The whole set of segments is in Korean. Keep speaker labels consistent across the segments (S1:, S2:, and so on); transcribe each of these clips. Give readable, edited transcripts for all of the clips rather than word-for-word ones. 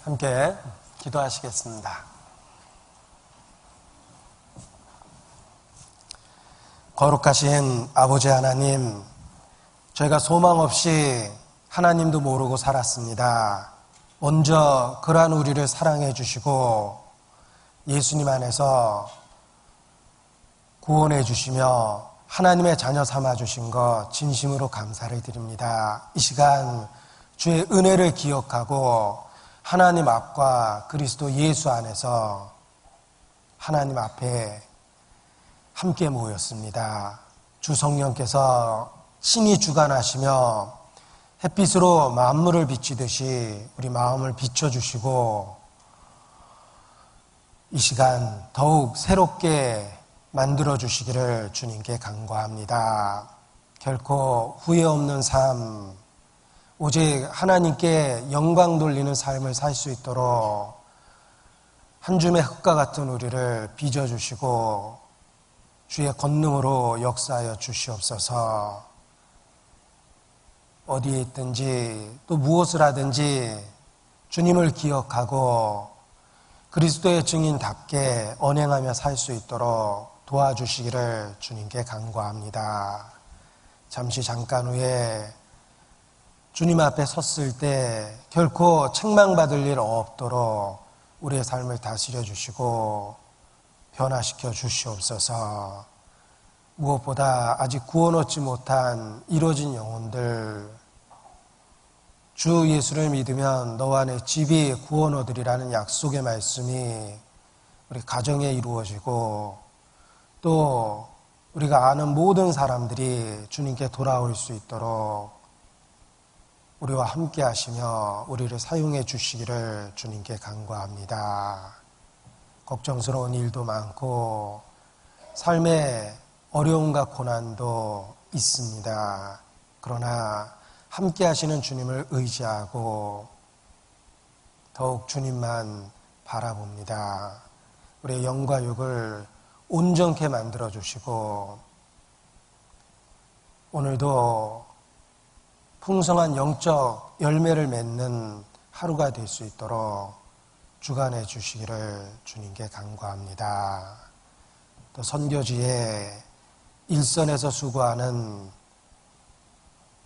S1: 함께 기도하시겠습니다. 거룩하신 아버지 하나님, 저희가 소망 없이 하나님도 모르고 살았습니다. 먼저 그러한 우리를 사랑해 주시고 예수님 안에서 구원해 주시며 하나님의 자녀 삼아 주신 것 진심으로 감사를 드립니다. 이 시간 주의 은혜를 기억하고 하나님 앞과 그리스도 예수 안에서 하나님 앞에 함께 모였습니다. 주 성령께서 신이 주관하시며 햇빛으로 만물을 비치듯이 우리 마음을 비춰주시고 이 시간 더욱 새롭게 만들어주시기를 주님께 간구합니다. 결코 후회 없는 삶, 오직 하나님께 영광 돌리는 삶을 살 수 있도록 한 줌의 흙과 같은 우리를 빚어주시고 주의 권능으로 역사하여 주시옵소서. 어디에 있든지 또 무엇을 하든지 주님을 기억하고 그리스도의 증인답게 언행하며 살 수 있도록 도와주시기를 주님께 간구합니다. 잠깐 후에 주님 앞에 섰을 때 결코 책망받을 일 없도록 우리의 삶을 다스려 주시고 변화시켜 주시옵소서. 무엇보다 아직 구원 얻지 못한 이루어진 영혼들, 주 예수를 믿으면 너와 내 집이 구원 얻으리라는 약속의 말씀이 우리 가정에 이루어지고 또 우리가 아는 모든 사람들이 주님께 돌아올 수 있도록 우리와 함께 하시며 우리를 사용해 주시기를 주님께 간구합니다. 걱정스러운 일도 많고 삶에 어려움과 고난도 있습니다. 그러나 함께 하시는 주님을 의지하고 더욱 주님만 바라봅니다. 우리의 영과 육을 온전케 만들어 주시고 오늘도 풍성한 영적 열매를 맺는 하루가 될 수 있도록 주관해 주시기를 주님께 간구합니다. 또 선교지에 일선에서 수고하는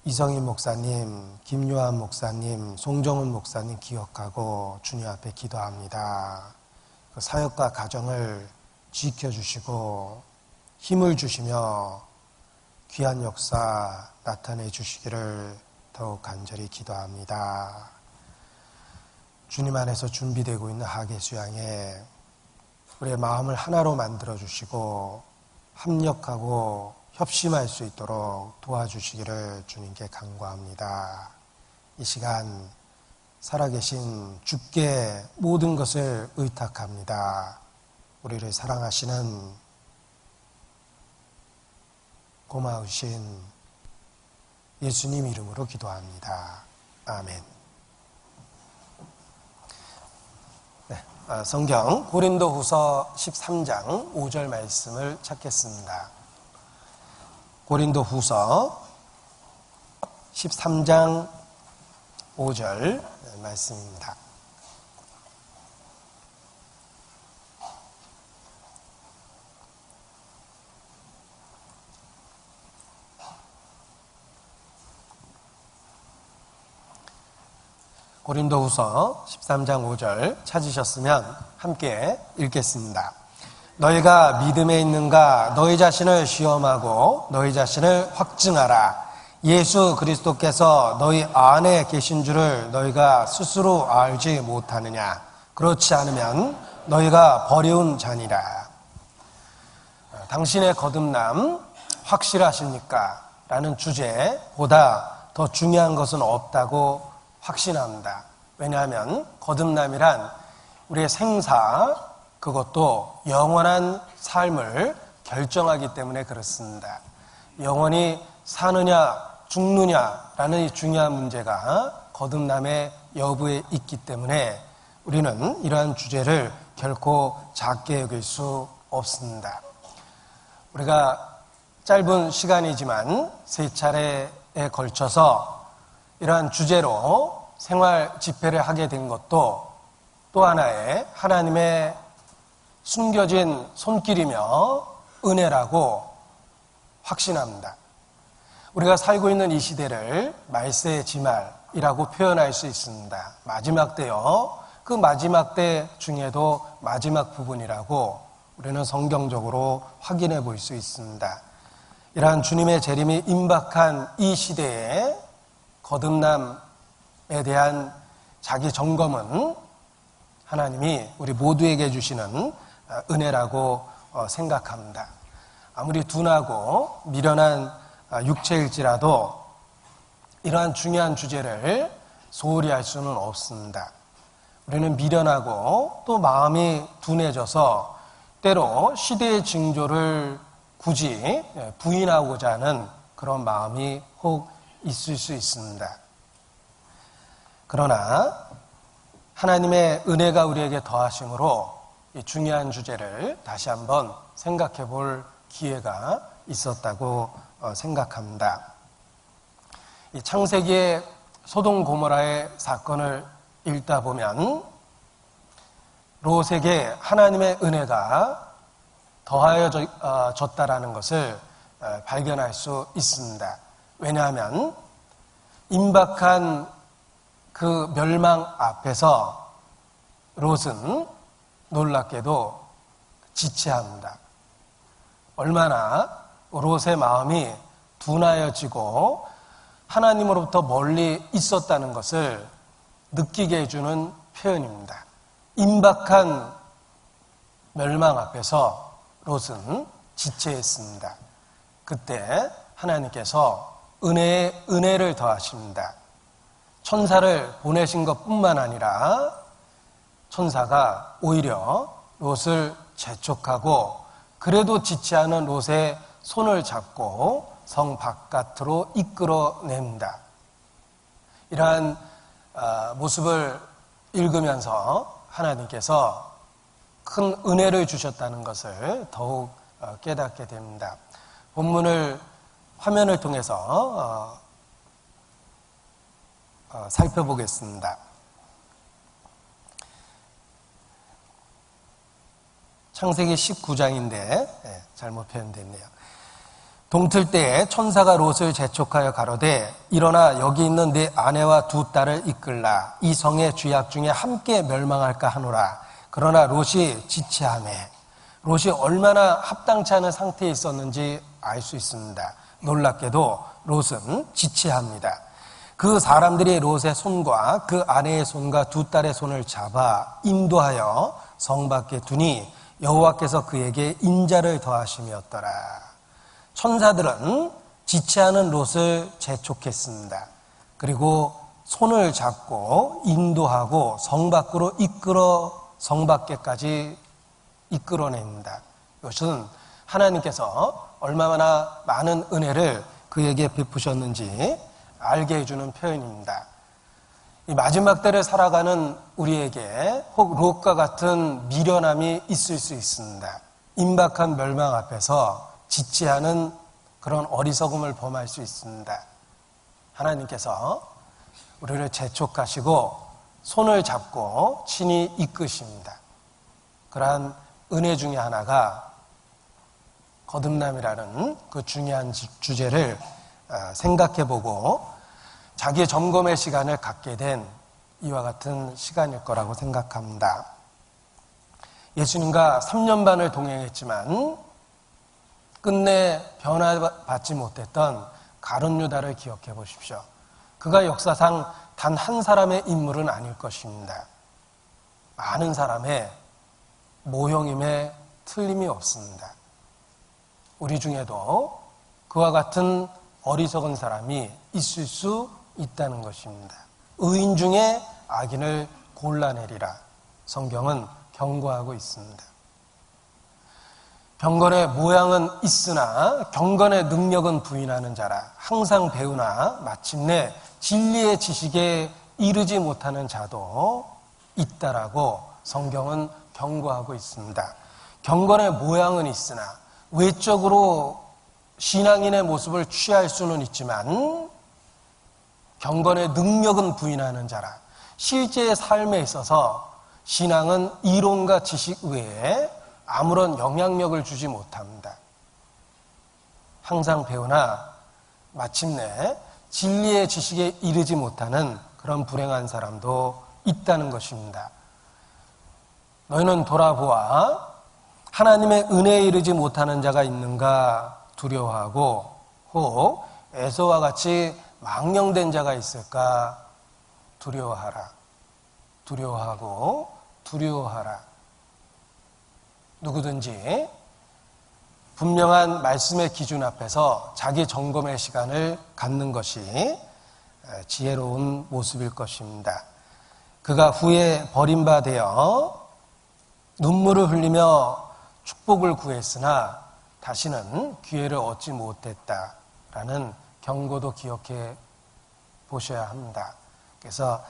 S1: 이성인 목사님, 김요한 목사님, 송정훈 목사님 기억하고 주님 앞에 기도합니다. 그 사역과 가정을 지켜주시고 힘을 주시며 귀한 역사 나타내 주시기를 더욱 간절히 기도합니다. 주님 안에서 준비되고 있는 하계 수양에 우리의 마음을 하나로 만들어 주시고 합력하고 협심할 수 있도록 도와주시기를 주님께 간구합니다. 이 시간 살아계신 주께 모든 것을 의탁합니다. 우리를 사랑하시는 고마우신 예수님 이름으로 기도합니다. 아멘. 네, 성경 고린도후서 13장 5절 말씀을 찾겠습니다. 고린도후서 13장 5절 말씀입니다. 고린도후서 13장 5절 찾으셨으면 함께 읽겠습니다. 너희가 믿음에 있는가 너희 자신을 시험하고 너희 자신을 확증하라. 예수 그리스도께서 너희 안에 계신 줄을 너희가 스스로 알지 못하느냐. 그렇지 않으면 너희가 버려온 자니라. 당신의 거듭남 확실하십니까? 라는 주제보다 더 중요한 것은 없다고 확신합니다. 왜냐하면 거듭남이란 우리의 생사, 그것도 영원한 삶을 결정하기 때문에 그렇습니다. 영원히 사느냐 죽느냐라는 이 중요한 문제가 거듭남의 여부에 있기 때문에 우리는 이러한 주제를 결코 작게 여길 수 없습니다. 우리가 짧은 시간이지만 3차례에 걸쳐서 이러한 주제로 생활 집회를 하게 된 것도 또 하나의 하나님의 숨겨진 손길이며 은혜라고 확신합니다. 우리가 살고 있는 이 시대를 말세의 지말이라고 표현할 수 있습니다. 마지막 때요. 그 마지막 때 중에도 마지막 부분이라고 우리는 성경적으로 확인해 볼 수 있습니다. 이러한 주님의 재림이 임박한 이 시대에 거듭남에 대한 자기 점검은 하나님이 우리 모두에게 주시는 은혜라고 생각합니다. 아무리 둔하고 미련한 육체일지라도 이러한 중요한 주제를 소홀히 할 수는 없습니다. 우리는 미련하고 또 마음이 둔해져서 때로 시대의 징조를 굳이 부인하고자 하는 그런 마음이 혹 있을 수 있습니다. 그러나 하나님의 은혜가 우리에게 더하심으로 이 중요한 주제를 다시 한번 생각해 볼 기회가 있었다고 생각합니다. 이 창세기의 소돔 고모라의 사건을 읽다 보면 롯에게 하나님의 은혜가 더하여졌다라는 것을 발견할 수 있습니다. 왜냐하면 임박한 그 멸망 앞에서 롯은 놀랍게도 지체합니다. 얼마나 롯의 마음이 둔하여지고 하나님으로부터 멀리 있었다는 것을 느끼게 해주는 표현입니다. 임박한 멸망 앞에서 롯은 지체했습니다. 그때 하나님께서 은혜를 더하십니다. 천사를 보내신 것뿐만 아니라 천사가 오히려 롯을 재촉하고 그래도 지체하는 롯의 손을 잡고 성 바깥으로 이끌어냅니다. 이러한 모습을 읽으면서 하나님께서 큰 은혜를 주셨다는 것을 더욱 깨닫게 됩니다. 본문을 화면을 통해서 살펴보겠습니다. 창세기 19장인데 잘못 표현됐네요. 동틀 때에 천사가 롯을 재촉하여 가로되 일어나 여기 있는 네 아내와 두 딸을 이끌라. 이 성의 죄악 중에 함께 멸망할까 하노라. 그러나 롯이 지체하매 롯이 얼마나 합당치 않은 상태에 있었는지 알 수 있습니다. 놀랍게도 롯은 지체합니다. 그 사람들이 롯의 손과 그 아내의 손과 두 딸의 손을 잡아 인도하여 성 밖에 두니 여호와께서 그에게 인자를 더하심이었더라. 천사들은 지체하는 롯을 재촉했습니다. 그리고 손을 잡고 인도하고 성 밖으로 성 밖에까지 이끌어냅니다. 이것은 하나님께서 얼마나 많은 은혜를 그에게 베푸셨는지 알게 해주는 표현입니다. 이 마지막 때를 살아가는 우리에게 혹 롯과 같은 미련함이 있을 수 있습니다. 임박한 멸망 앞에서 지체하는 그런 어리석음을 범할 수 있습니다. 하나님께서 우리를 재촉하시고 손을 잡고 친히 이끄십니다. 그러한 은혜 중에 하나가 거듭남이라는 그 중요한 주제를 생각해보고 자기의 점검의 시간을 갖게 된 이와 같은 시간일 거라고 생각합니다. 예수님과 3년 반을 동행했지만 끝내 변화받지 못했던 가룟 유다를 기억해 보십시오. 그가 역사상 단 한 사람의 인물은 아닐 것입니다. 많은 사람의 모형임에 틀림이 없습니다. 우리 중에도 그와 같은 어리석은 사람이 있을 수 있다는 것입니다. 의인 중에 악인을 골라내리라. 성경은 경고하고 있습니다. 경건의 모양은 있으나 경건의 능력은 부인하는 자라. 항상 배우나 마침내 진리의 지식에 이르지 못하는 자도 있다라고 성경은 경고하고 있습니다. 경건의 모양은 있으나 외적으로 신앙인의 모습을 취할 수는 있지만 경건의 능력은 부인하는 자라. 실제의 삶에 있어서 신앙은 이론과 지식 외에 아무런 영향력을 주지 못합니다. 항상 배우나 마침내 진리의 지식에 이르지 못하는 그런 불행한 사람도 있다는 것입니다. 너희는 돌아보아 하나님의 은혜에 이르지 못하는 자가 있는가 두려워하고 혹 에서와 같이 망령된 자가 있을까 두려워하라. 두려워하고 두려워하라. 누구든지 분명한 말씀의 기준 앞에서 자기 점검의 시간을 갖는 것이 지혜로운 모습일 것입니다. 그가 후에 버림받아 눈물을 흘리며 축복을 구했으나 다시는 기회를 얻지 못했다라는 경고도 기억해 보셔야 합니다. 그래서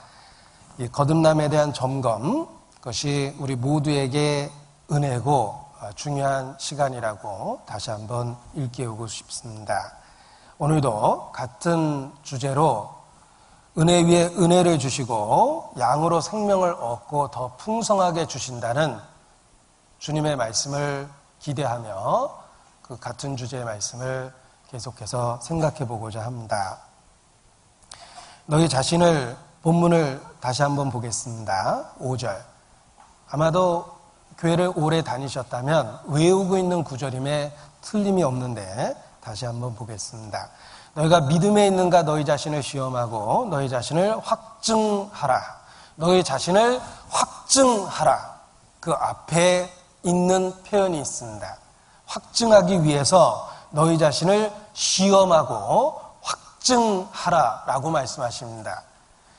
S1: 이 거듭남에 대한 점검, 그것이 우리 모두에게 은혜고 중요한 시간이라고 다시 한번 일깨우고 싶습니다. 오늘도 같은 주제로 은혜 위에 은혜를 주시고 양으로 생명을 얻고 더 풍성하게 주신다는 주님의 말씀을 기대하며 그 같은 주제의 말씀을 계속해서 생각해 보고자 합니다. 너희 자신을 본문을 다시 한번 보겠습니다. 5절. 아마도 교회를 오래 다니셨다면 외우고 있는 구절임에 틀림이 없는데 다시 한번 보겠습니다. 너희가 믿음에 있는가 너희 자신을 시험하고 너희 자신을 확증하라. 너희 자신을 확증하라. 그 앞에 있는 표현이 있습니다. 확증하기 위해서 너희 자신을 시험하고 확증하라 라고 말씀하십니다.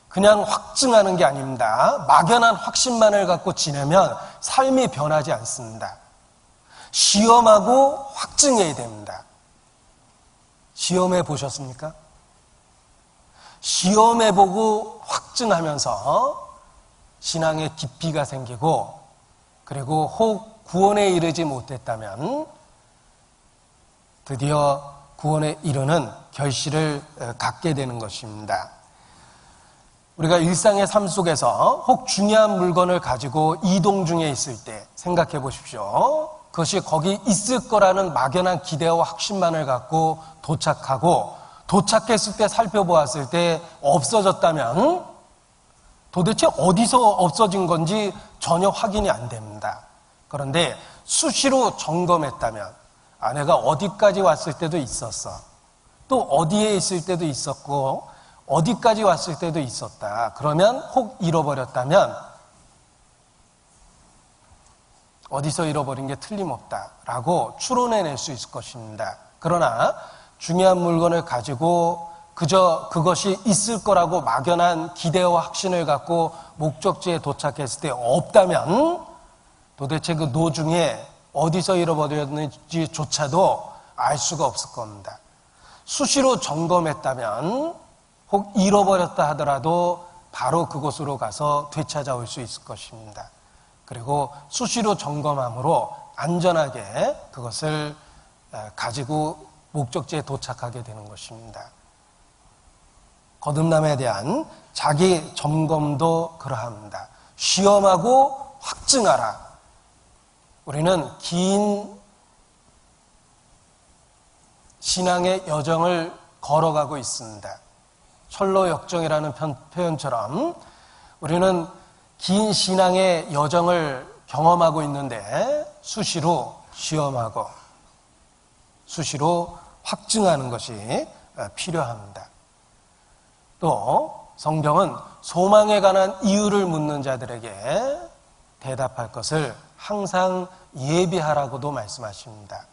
S1: 그냥 확증하는 게 아닙니다. 막연한 확신만을 갖고 지내면 삶이 변하지 않습니다. 시험하고 확증해야 됩니다. 시험해 보셨습니까? 시험해 보고 확증하면서 신앙의 깊이가 생기고 그리고 혹 구원에 이르지 못했다면 드디어 구원에 이르는 결실을 갖게 되는 것입니다. 우리가 일상의 삶 속에서 혹 중요한 물건을 가지고 이동 중에 있을 때 생각해 보십시오. 그것이 거기 있을 거라는 막연한 기대와 확신만을 갖고 도착하고 도착했을 때 살펴보았을 때 없어졌다면 도대체 어디서 없어진 건지 전혀 확인이 안 됩니다. 그런데 수시로 점검했다면 아내가 어디까지 왔을 때도 있었어. 또 어디에 있을 때도 있었고 어디까지 왔을 때도 있었다. 그러면 혹 잃어버렸다면 어디서 잃어버린 게 틀림없다라고 추론해낼 수 있을 것입니다. 그러나 중요한 물건을 가지고 그저 그것이 있을 거라고 막연한 기대와 확신을 갖고 목적지에 도착했을 때 없다면 도대체 그 노중에 어디서 잃어버렸는지조차도 알 수가 없을 겁니다. 수시로 점검했다면 혹 잃어버렸다 하더라도 바로 그곳으로 가서 되찾아올 수 있을 것입니다. 그리고 수시로 점검함으로 안전하게 그것을 가지고 목적지에 도착하게 되는 것입니다. 거듭남에 대한 자기 점검도 그러합니다. 시험하고 확증하라. 우리는 긴 신앙의 여정을 걸어가고 있습니다. 철로 역정이라는 표현처럼 우리는 긴 신앙의 여정을 경험하고 있는데 수시로 시험하고 수시로 확증하는 것이 필요합니다. 또 성경은 소망에 관한 이유를 묻는 자들에게 대답할 것을 항상 예비하라고도 말씀하십니다.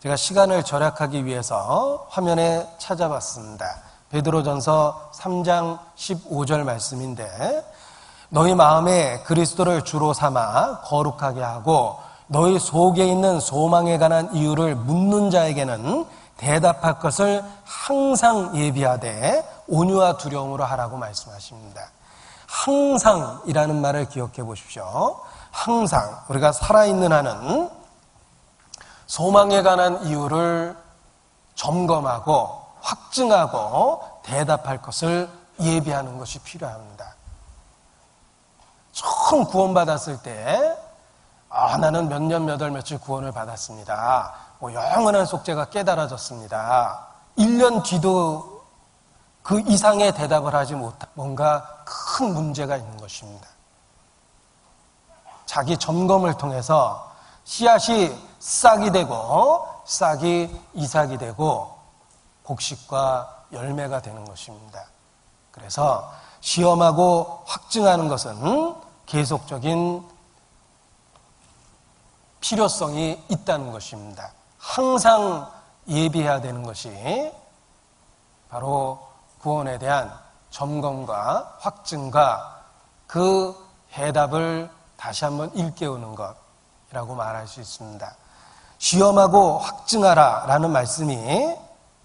S1: 제가 시간을 절약하기 위해서 화면에 찾아봤습니다. 베드로전서 3장 15절 말씀인데 너희 마음에 그리스도를 주로 삼아 거룩하게 하고 너희 속에 있는 소망에 관한 이유를 묻는 자에게는 대답할 것을 항상 예비하되 온유와 두려움으로 하라고 말씀하십니다. 항상이라는 말을 기억해 보십시오. 항상 우리가 살아있는 한은 소망에 관한 이유를 점검하고 확증하고 대답할 것을 예비하는 것이 필요합니다. 처음 구원받았을 때 나는 몇 년 몇 월 며칠 구원을 받았습니다. 영원한 속죄가 깨달아졌습니다. 1년 뒤도 그 이상의 대답을 하지 못한 뭔가 큰 문제가 있는 것입니다. 자기 점검을 통해서 씨앗이 싹이 되고 싹이 이삭이 되고 곡식과 열매가 되는 것입니다. 그래서 시험하고 확증하는 것은 계속적인 필요성이 있다는 것입니다. 항상 예비해야 되는 것이 바로 구원에 대한 점검과 확증과 그 해답을 다시 한번 일깨우는 것이라고 말할 수 있습니다. 시험하고 확증하라 라는 말씀이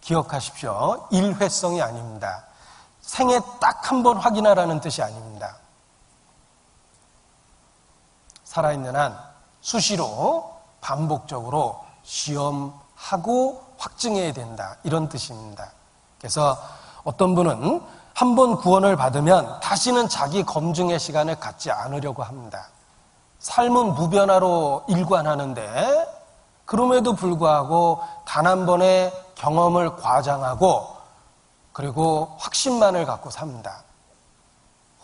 S1: 기억하십시오. 일회성이 아닙니다. 생애 딱 한 번 확인하라는 뜻이 아닙니다. 살아있는 한 수시로 반복적으로 시험하고 확증해야 된다. 이런 뜻입니다. 그래서 어떤 분은 한 번 구원을 받으면 다시는 자기 검증의 시간을 갖지 않으려고 합니다. 삶은 무변화로 일관하는데 그럼에도 불구하고 단 한 번의 경험을 과장하고 그리고 확신만을 갖고 삽니다.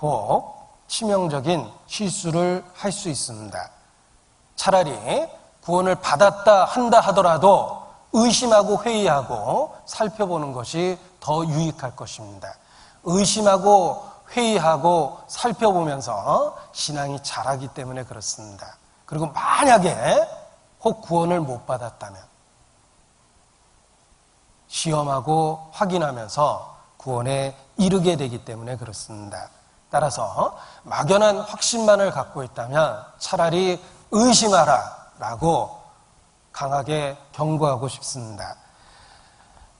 S1: 혹 치명적인 실수를 할 수 있습니다. 차라리 구원을 받았다 한다 하더라도 의심하고 회의하고 살펴보는 것이 더 유익할 것입니다. 의심하고 회의하고 살펴보면서 신앙이 자라기 때문에 그렇습니다. 그리고 만약에 혹 구원을 못 받았다면 시험하고 확인하면서 구원에 이르게 되기 때문에 그렇습니다. 따라서 막연한 확신만을 갖고 있다면 차라리 의심하라 라고 강하게 경고하고 싶습니다.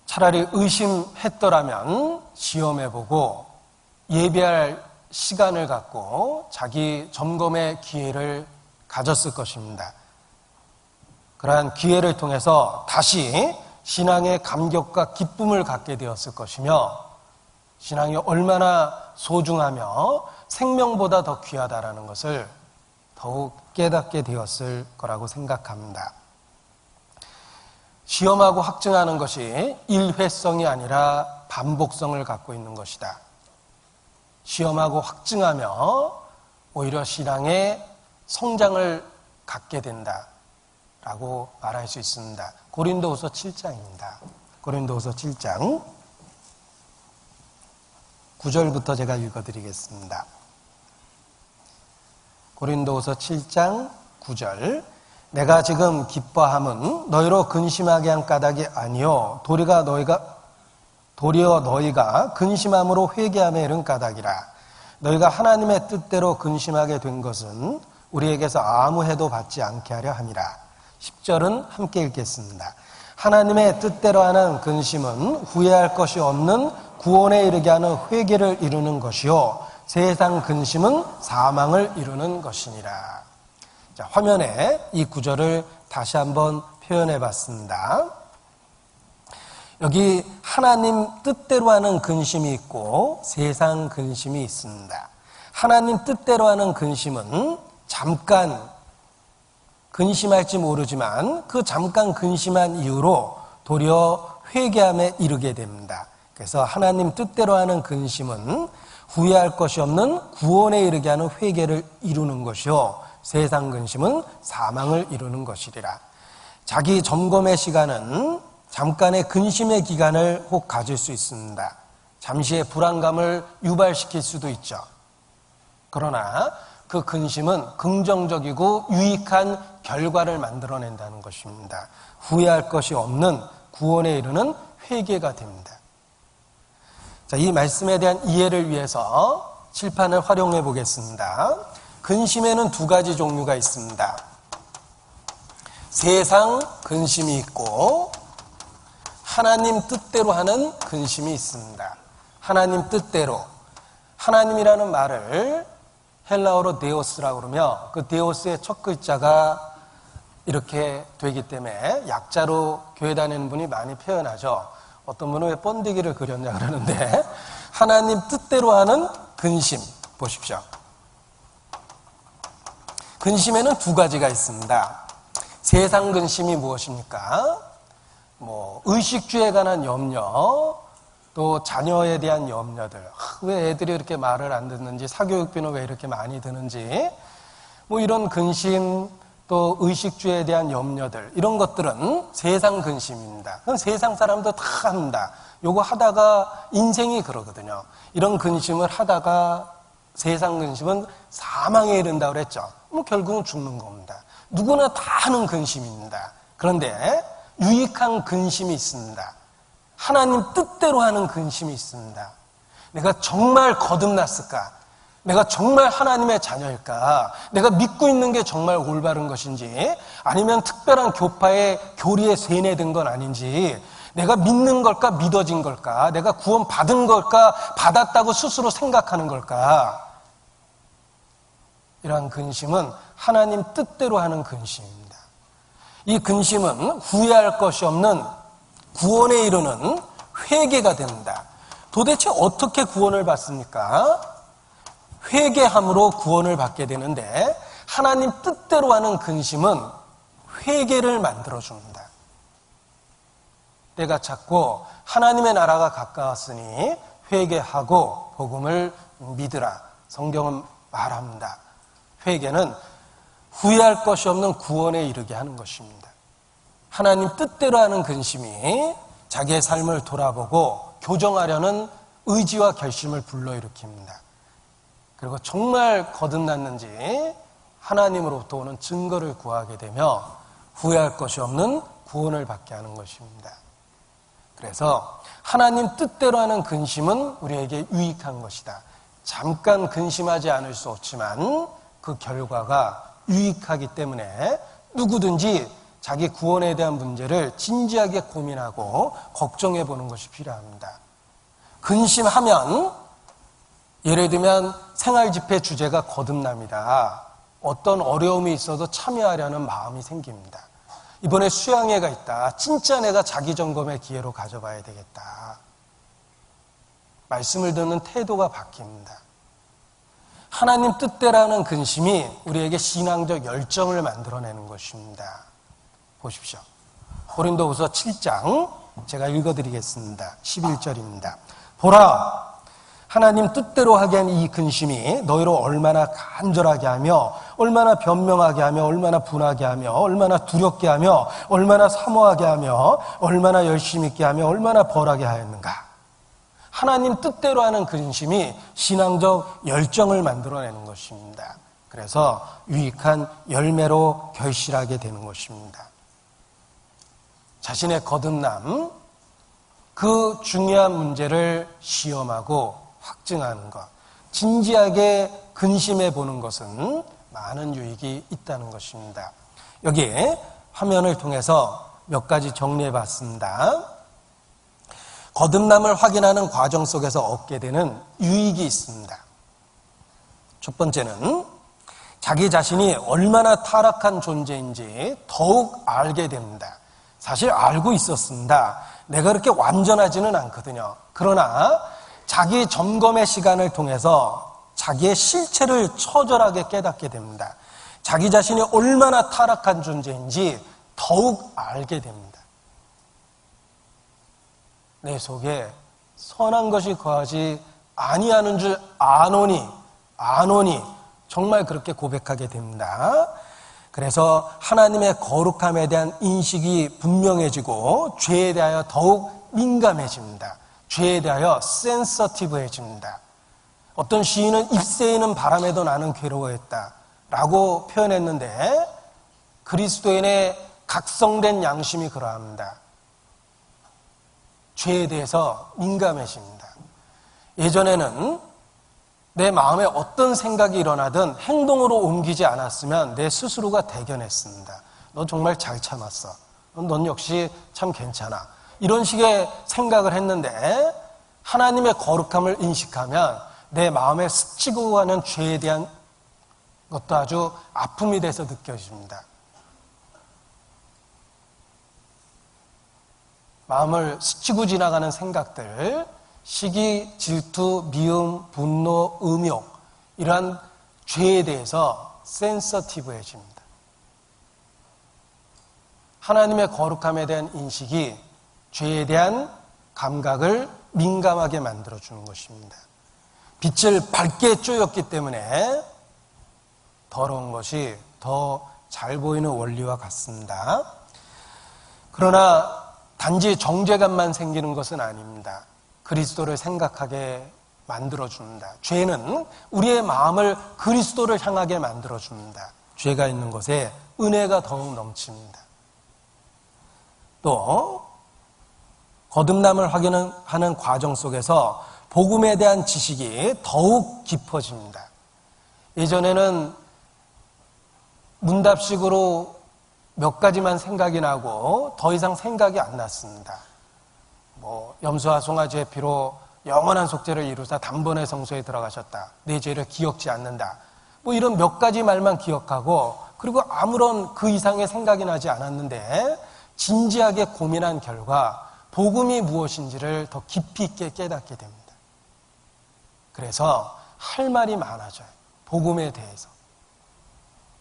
S1: 차라리 의심했더라면 시험해보고 예비할 시간을 갖고 자기 점검의 기회를 가졌을 것입니다. 그러한 기회를 통해서 다시 신앙의 감격과 기쁨을 갖게 되었을 것이며 신앙이 얼마나 소중하며 생명보다 더 귀하다라는 것을 더욱 깨닫게 되었을 거라고 생각합니다. 시험하고 확증하는 것이 일회성이 아니라 반복성을 갖고 있는 것이다. 시험하고 확증하며 오히려 신앙의 성장을 갖게 된다라고 말할 수 있습니다. 고린도후서 7장입니다. 고린도후서 7장 9절부터 제가 읽어드리겠습니다. 고린도후서 7장 9절 내가 지금 기뻐함은 너희로 근심하게 한 까닭이 아니요 도리어 너희가 근심함으로 회개함에 이른 까닭이라. 너희가 하나님의 뜻대로 근심하게 된 것은 우리에게서 아무 해도 받지 않게 하려 함이라. 10절은 함께 읽겠습니다. 하나님의 뜻대로 하는 근심은 후회할 것이 없는 구원에 이르게 하는 회개를 이루는 것이요 세상 근심은 사망을 이루는 것이니라. 자, 화면에 이 구절을 다시 한번 표현해 봤습니다. 여기 하나님 뜻대로 하는 근심이 있고 세상 근심이 있습니다. 하나님 뜻대로 하는 근심은 잠깐 근심할지 모르지만 그 잠깐 근심한 이유로 도리어 회개함에 이르게 됩니다. 그래서 하나님 뜻대로 하는 근심은 후회할 것이 없는 구원에 이르게 하는 회개를 이루는 것이요 세상 근심은 사망을 이루는 것이리라. 자기 점검의 시간은 잠깐의 근심의 기간을 혹 가질 수 있습니다. 잠시의 불안감을 유발시킬 수도 있죠. 그러나 그 근심은 긍정적이고 유익한 결과를 만들어낸다는 것입니다. 후회할 것이 없는 구원에 이르는 회개가 됩니다. 자, 이 말씀에 대한 이해를 위해서 칠판을 활용해 보겠습니다. 근심에는 두 가지 종류가 있습니다. 세상 근심이 있고 하나님 뜻대로 하는 근심이 있습니다. 하나님 뜻대로. 하나님이라는 말을 헬라어로 데오스라고 그러며 그 데오스의 첫 글자가 이렇게 되기 때문에 약자로 교회 다니는 분이 많이 표현하죠. 어떤 분은 왜 번데기를 그렸냐 그러는데 하나님 뜻대로 하는 근심 보십시오. 근심에는 두 가지가 있습니다. 세상 근심이 무엇입니까? 의식주에 관한 염려, 또 자녀에 대한 염려들. 왜 애들이 이렇게 말을 안 듣는지, 사교육비는 왜 이렇게 많이 드는지, 이런 근심, 또 의식주에 대한 염려들, 이런 것들은 세상 근심입니다. 그건 세상 사람도 다 합니다. 요거 하다가 인생이 그러거든요. 이런 근심을 하다가 세상 근심은 사망에 이른다고 그랬죠. 결국은 죽는 겁니다. 누구나 다 하는 근심입니다. 그런데 유익한 근심이 있습니다. 하나님 뜻대로 하는 근심이 있습니다. 내가 정말 거듭났을까? 내가 정말 하나님의 자녀일까? 내가 믿고 있는 게 정말 올바른 것인지, 아니면 특별한 교파의 교리에 세뇌된 건 아닌지, 내가 믿는 걸까? 믿어진 걸까? 내가 구원 받은 걸까? 받았다고 스스로 생각하는 걸까? 이러한 근심은 하나님 뜻대로 하는 근심입니다. 이 근심은 후회할 것이 없는 구원에 이르는 회개가 됩니다. 도대체 어떻게 구원을 받습니까? 회개함으로 구원을 받게 되는데, 하나님 뜻대로 하는 근심은 회개를 만들어줍니다. 때가 찼고 하나님의 나라가 가까웠으니 회개하고 복음을 믿으라. 성경은 말합니다. 회개는 후회할 것이 없는 구원에 이르게 하는 것입니다. 하나님 뜻대로 하는 근심이 자기의 삶을 돌아보고 교정하려는 의지와 결심을 불러일으킵니다. 그리고 정말 거듭났는지 하나님으로부터 오는 증거를 구하게 되며 후회할 것이 없는 구원을 받게 하는 것입니다. 그래서 하나님 뜻대로 하는 근심은 우리에게 유익한 것이다. 잠깐 근심하지 않을 수 없지만 그 결과가 유익하기 때문에 누구든지 자기 구원에 대한 문제를 진지하게 고민하고 걱정해 보는 것이 필요합니다. 근심하면, 예를 들면 생활집회 주제가 거듭남이다. 어떤 어려움이 있어도 참여하려는 마음이 생깁니다. 이번에 수양회가 있다. 진짜 내가 자기 점검의 기회로 가져봐야 되겠다. 말씀을 듣는 태도가 바뀝니다. 하나님 뜻대로라는 근심이 우리에게 신앙적 열정을 만들어내는 것입니다. 보십시오. 고린도후서 7장 제가 읽어드리겠습니다. 11절입니다. 보라, 하나님 뜻대로 하게 한 이 근심이 너희로 얼마나 간절하게 하며 얼마나 변명하게 하며 얼마나 분하게 하며 얼마나 두렵게 하며 얼마나 사모하게 하며 얼마나 열심히 있게 하며 얼마나 벌하게 하였는가. 하나님 뜻대로 하는 근심이 신앙적 열정을 만들어내는 것입니다. 그래서 유익한 열매로 결실하게 되는 것입니다. 자신의 거듭남, 그 중요한 문제를 시험하고 확증하는 것, 진지하게 근심해 보는 것은 많은 유익이 있다는 것입니다. 여기에 화면을 통해서 몇 가지 정리해 봤습니다. 거듭남을 확인하는 과정 속에서 얻게 되는 유익이 있습니다. 첫 번째는 자기 자신이 얼마나 타락한 존재인지 더욱 알게 됩니다. 사실 알고 있었습니다. 내가 그렇게 완전하지는 않거든요. 그러나 자기 점검의 시간을 통해서 자기의 실체를 처절하게 깨닫게 됩니다. 자기 자신이 얼마나 타락한 존재인지 더욱 알게 됩니다. 내 속에 선한 것이 거하지 아니하는 줄 아노니 정말 그렇게 고백하게 됩니다. 그래서 하나님의 거룩함에 대한 인식이 분명해지고 죄에 대하여 더욱 민감해집니다. 죄에 대하여 센서티브해집니다. 어떤 시인은 잎새이는 바람에도 나는 괴로워했다라고 표현했는데, 그리스도인의 각성된 양심이 그러합니다. 죄에 대해서 민감해집니다. 예전에는 내 마음에 어떤 생각이 일어나든 행동으로 옮기지 않았으면 내 스스로가 대견했습니다. 너 정말 잘 참았어. 넌 역시 참 괜찮아. 이런 식의 생각을 했는데, 하나님의 거룩함을 인식하면 내 마음에 스치고 가는 죄에 대한 것도 아주 아픔이 돼서 느껴집니다. 마음을 스치고 지나가는 생각들, 시기, 질투, 미움, 분노, 음욕, 이러한 죄에 대해서 센서티브해집니다. 하나님의 거룩함에 대한 인식이 죄에 대한 감각을 민감하게 만들어주는 것입니다. 빛을 밝게 쪼였기 때문에 더러운 것이 더 잘 보이는 원리와 같습니다. 그러나 단지 정죄감만 생기는 것은 아닙니다. 그리스도를 생각하게 만들어줍니다. 죄는 우리의 마음을 그리스도를 향하게 만들어줍니다. 죄가 있는 곳에 은혜가 더욱 넘칩니다. 또 거듭남을 확인하는 과정 속에서 복음에 대한 지식이 더욱 깊어집니다. 예전에는 문답식으로 몇 가지만 생각이 나고 더 이상 생각이 안 났습니다. 염소와 송아지의 피로 영원한 속죄를 이루사 단번에 성소에 들어가셨다. 내 죄를 기억지 않는다. 이런 몇 가지 말만 기억하고 그리고 아무런 그 이상의 생각이 나지 않았는데 진지하게 고민한 결과 복음이 무엇인지를 더 깊이 있게 깨닫게 됩니다. 그래서 할 말이 많아져요. 복음에 대해서.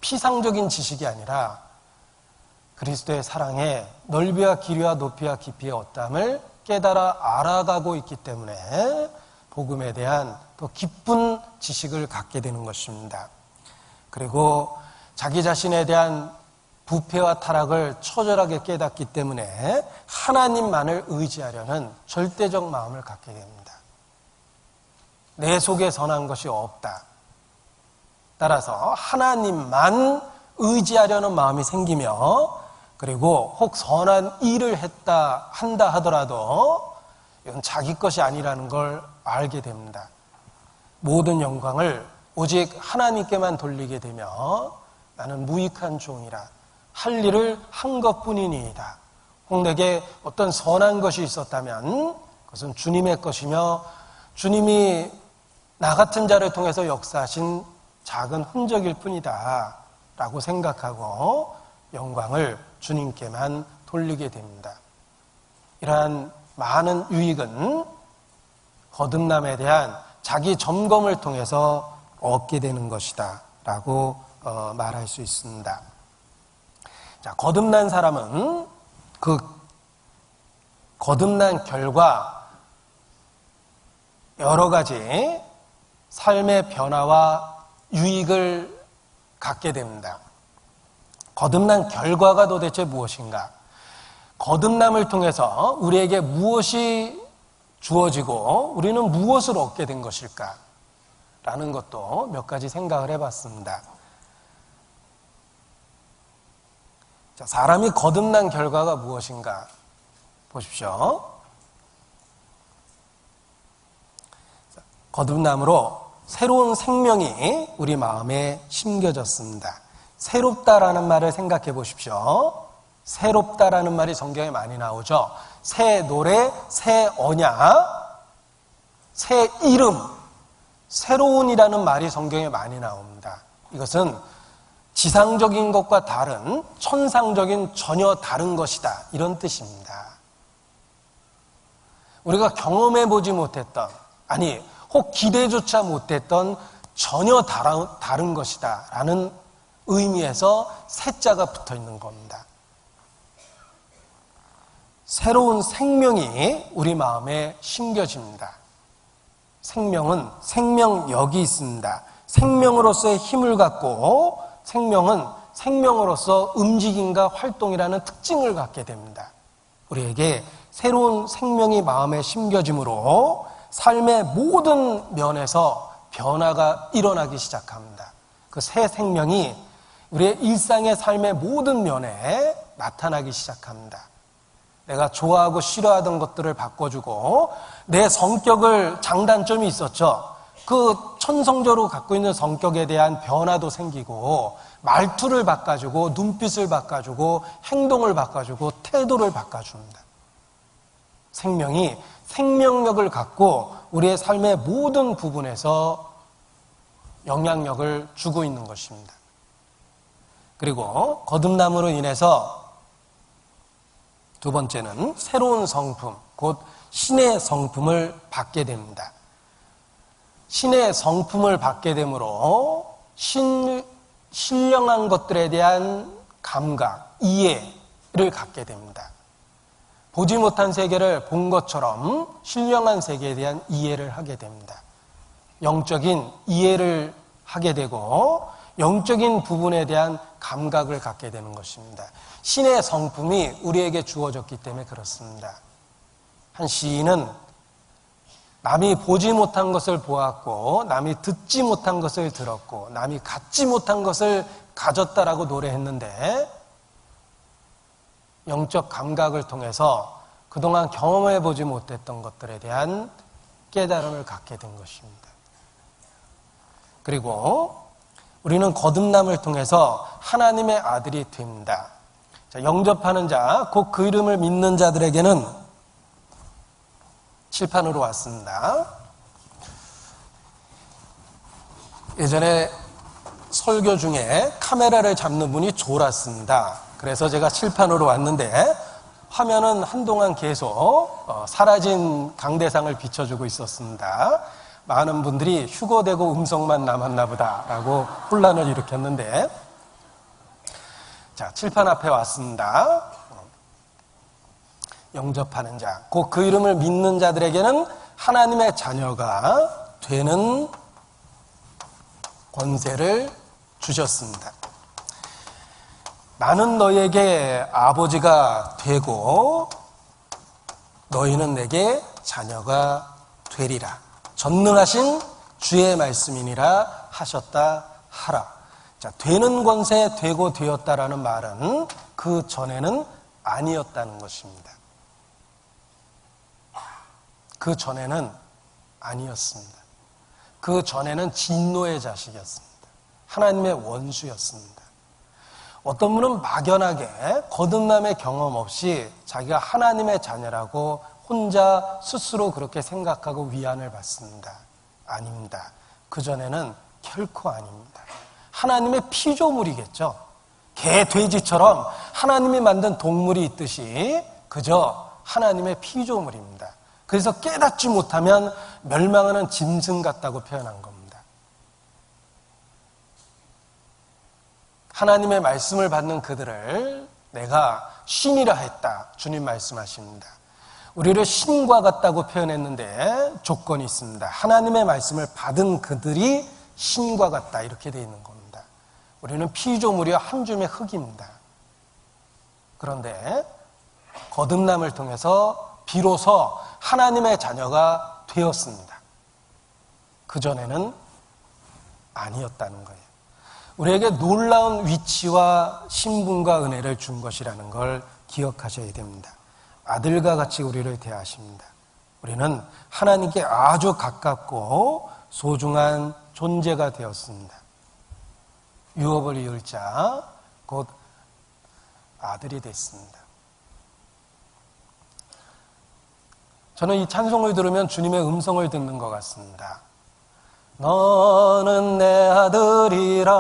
S1: 피상적인 지식이 아니라 그리스도의 사랑의 넓이와 길이와 높이와 깊이의 어땀을 깨달아 알아가고 있기 때문에 복음에 대한 더 깊은 지식을 갖게 되는 것입니다. 그리고 자기 자신에 대한 부패와 타락을 처절하게 깨닫기 때문에 하나님만을 의지하려는 절대적 마음을 갖게 됩니다. 내 속에 선한 것이 없다. 따라서 하나님만 의지하려는 마음이 생기며 그리고 혹 선한 일을 한다 하더라도 이건 자기 것이 아니라는 걸 알게 됩니다. 모든 영광을 오직 하나님께만 돌리게 되며 나는 무익한 종이라 할 일을 한 것뿐이니이다. 혹 내게 어떤 선한 것이 있었다면 그것은 주님의 것이며 주님이 나 같은 자를 통해서 역사하신 작은 흔적일 뿐이다 라고 생각하고 영광을 주님께만 돌리게 됩니다. 이러한 많은 유익은 거듭남에 대한 자기 점검을 통해서 얻게 되는 것이다 라고 말할 수 있습니다. 자, 거듭난 사람은 그 거듭난 결과 여러 가지 삶의 변화와 유익을 갖게 됩니다. 거듭난 결과가 도대체 무엇인가? 거듭남을 통해서 우리에게 무엇이 주어지고 우리는 무엇을 얻게 된 것일까? 라는 것도 몇 가지 생각을 해봤습니다. 자, 사람이 거듭난 결과가 무엇인가? 보십시오. 거듭남으로 새로운 생명이 우리 마음에 심겨졌습니다. 새롭다라는 말을 생각해 보십시오. 새롭다라는 말이 성경에 많이 나오죠. 새 노래, 새 언약, 새 이름, 새로운이라는 말이 성경에 많이 나옵니다. 이것은 지상적인 것과 다른 천상적인 전혀 다른 것이다. 이런 뜻입니다. 우리가 경험해 보지 못했던, 아니 혹 기대조차 못했던 전혀 다른 것이다 라는 의미에서 새자가 붙어 있는 겁니다. 새로운 생명이 우리 마음에 심겨집니다. 생명은 생명력이 있습니다. 생명으로서의 힘을 갖고 생명은 생명으로서 움직임과 활동이라는 특징을 갖게 됩니다. 우리에게 새로운 생명이 마음에 심겨짐으로 삶의 모든 면에서 변화가 일어나기 시작합니다. 그 새 생명이 우리의 일상의 삶의 모든 면에 나타나기 시작합니다. 내가 좋아하고 싫어하던 것들을 바꿔주고 내 성격을 장단점이 있었죠. 그 천성적으로 갖고 있는 성격에 대한 변화도 생기고 말투를 바꿔주고 눈빛을 바꿔주고 행동을 바꿔주고 태도를 바꿔줍니다. 생명이 생명력을 갖고 우리의 삶의 모든 부분에서 영향력을 주고 있는 것입니다. 그리고 거듭남으로 인해서 두 번째는 새로운 성품, 곧 신의 성품을 받게 됩니다. 신의 성품을 받게 되므로 신령한 것들에 대한 감각, 이해를 갖게 됩니다. 보지 못한 세계를 본 것처럼 신령한 세계에 대한 이해를 하게 됩니다. 영적인 이해를 하게 되고 영적인 부분에 대한 감각을 갖게 되는 것입니다. 신의 성품이 우리에게 주어졌기 때문에 그렇습니다. 한 시인은 남이 보지 못한 것을 보았고 남이 듣지 못한 것을 들었고 남이 갖지 못한 것을 가졌다라고 노래했는데 영적 감각을 통해서 그동안 경험해 보지 못했던 것들에 대한 깨달음을 갖게 된 것입니다. 그리고 우리는 거듭남을 통해서 하나님의 아들이 됩니다. 자, 영접하는 자, 곧 그 이름을 믿는 자들에게는 칠판으로 왔습니다. 예전에 설교 중에 카메라를 잡는 분이 졸았습니다. 그래서 제가 칠판으로 왔는데 화면은 한동안 계속 사라진 강대상을 비춰주고 있었습니다. 많은 분들이 휴거되고 음성만 남았나 보다라고 혼란을 일으켰는데, 자, 칠판 앞에 왔습니다. 영접하는 자, 곧 그 이름을 믿는 자들에게는 하나님의 자녀가 되는 권세를 주셨습니다. 나는 너희에게 아버지가 되고 너희는 내게 자녀가 되리라. 전능하신 주의 말씀이니라 하셨다 하라. 자, 되는 권세, 되고 되었다라는 말은 그 전에는 아니었다는 것입니다. 그 전에는 아니었습니다. 그 전에는 진노의 자식이었습니다. 하나님의 원수였습니다. 어떤 분은 막연하게 거듭남의 경험 없이 자기가 하나님의 자녀라고 혼자 스스로 그렇게 생각하고 위안을 받습니다. 아닙니다. 그전에는 결코 아닙니다. 하나님의 피조물이겠죠. 개, 돼지처럼 하나님이 만든 동물이 있듯이 그저 하나님의 피조물입니다. 그래서 깨닫지 못하면 멸망하는 짐승 같다고 표현한 겁니다. 하나님의 말씀을 받는 그들을 내가 신이라 했다. 주님 말씀하십니다. 우리를 신과 같다고 표현했는데 조건이 있습니다. 하나님의 말씀을 받은 그들이 신과 같다. 이렇게 되어 있는 겁니다. 우리는 피조물이여 한 줌의 흙입니다. 그런데 거듭남을 통해서 비로소 하나님의 자녀가 되었습니다. 그전에는 아니었다는 거예요. 우리에게 놀라운 위치와 신분과 은혜를 준 것이라는 걸 기억하셔야 됩니다. 아들과 같이 우리를 대하십니다. 우리는 하나님께 아주 가깝고 소중한 존재가 되었습니다. 유업을 이을 자, 곧 아들이 됐습니다. 저는 이 찬송을 들으면 주님의 음성을 듣는 것 같습니다. 너는 내 아들이라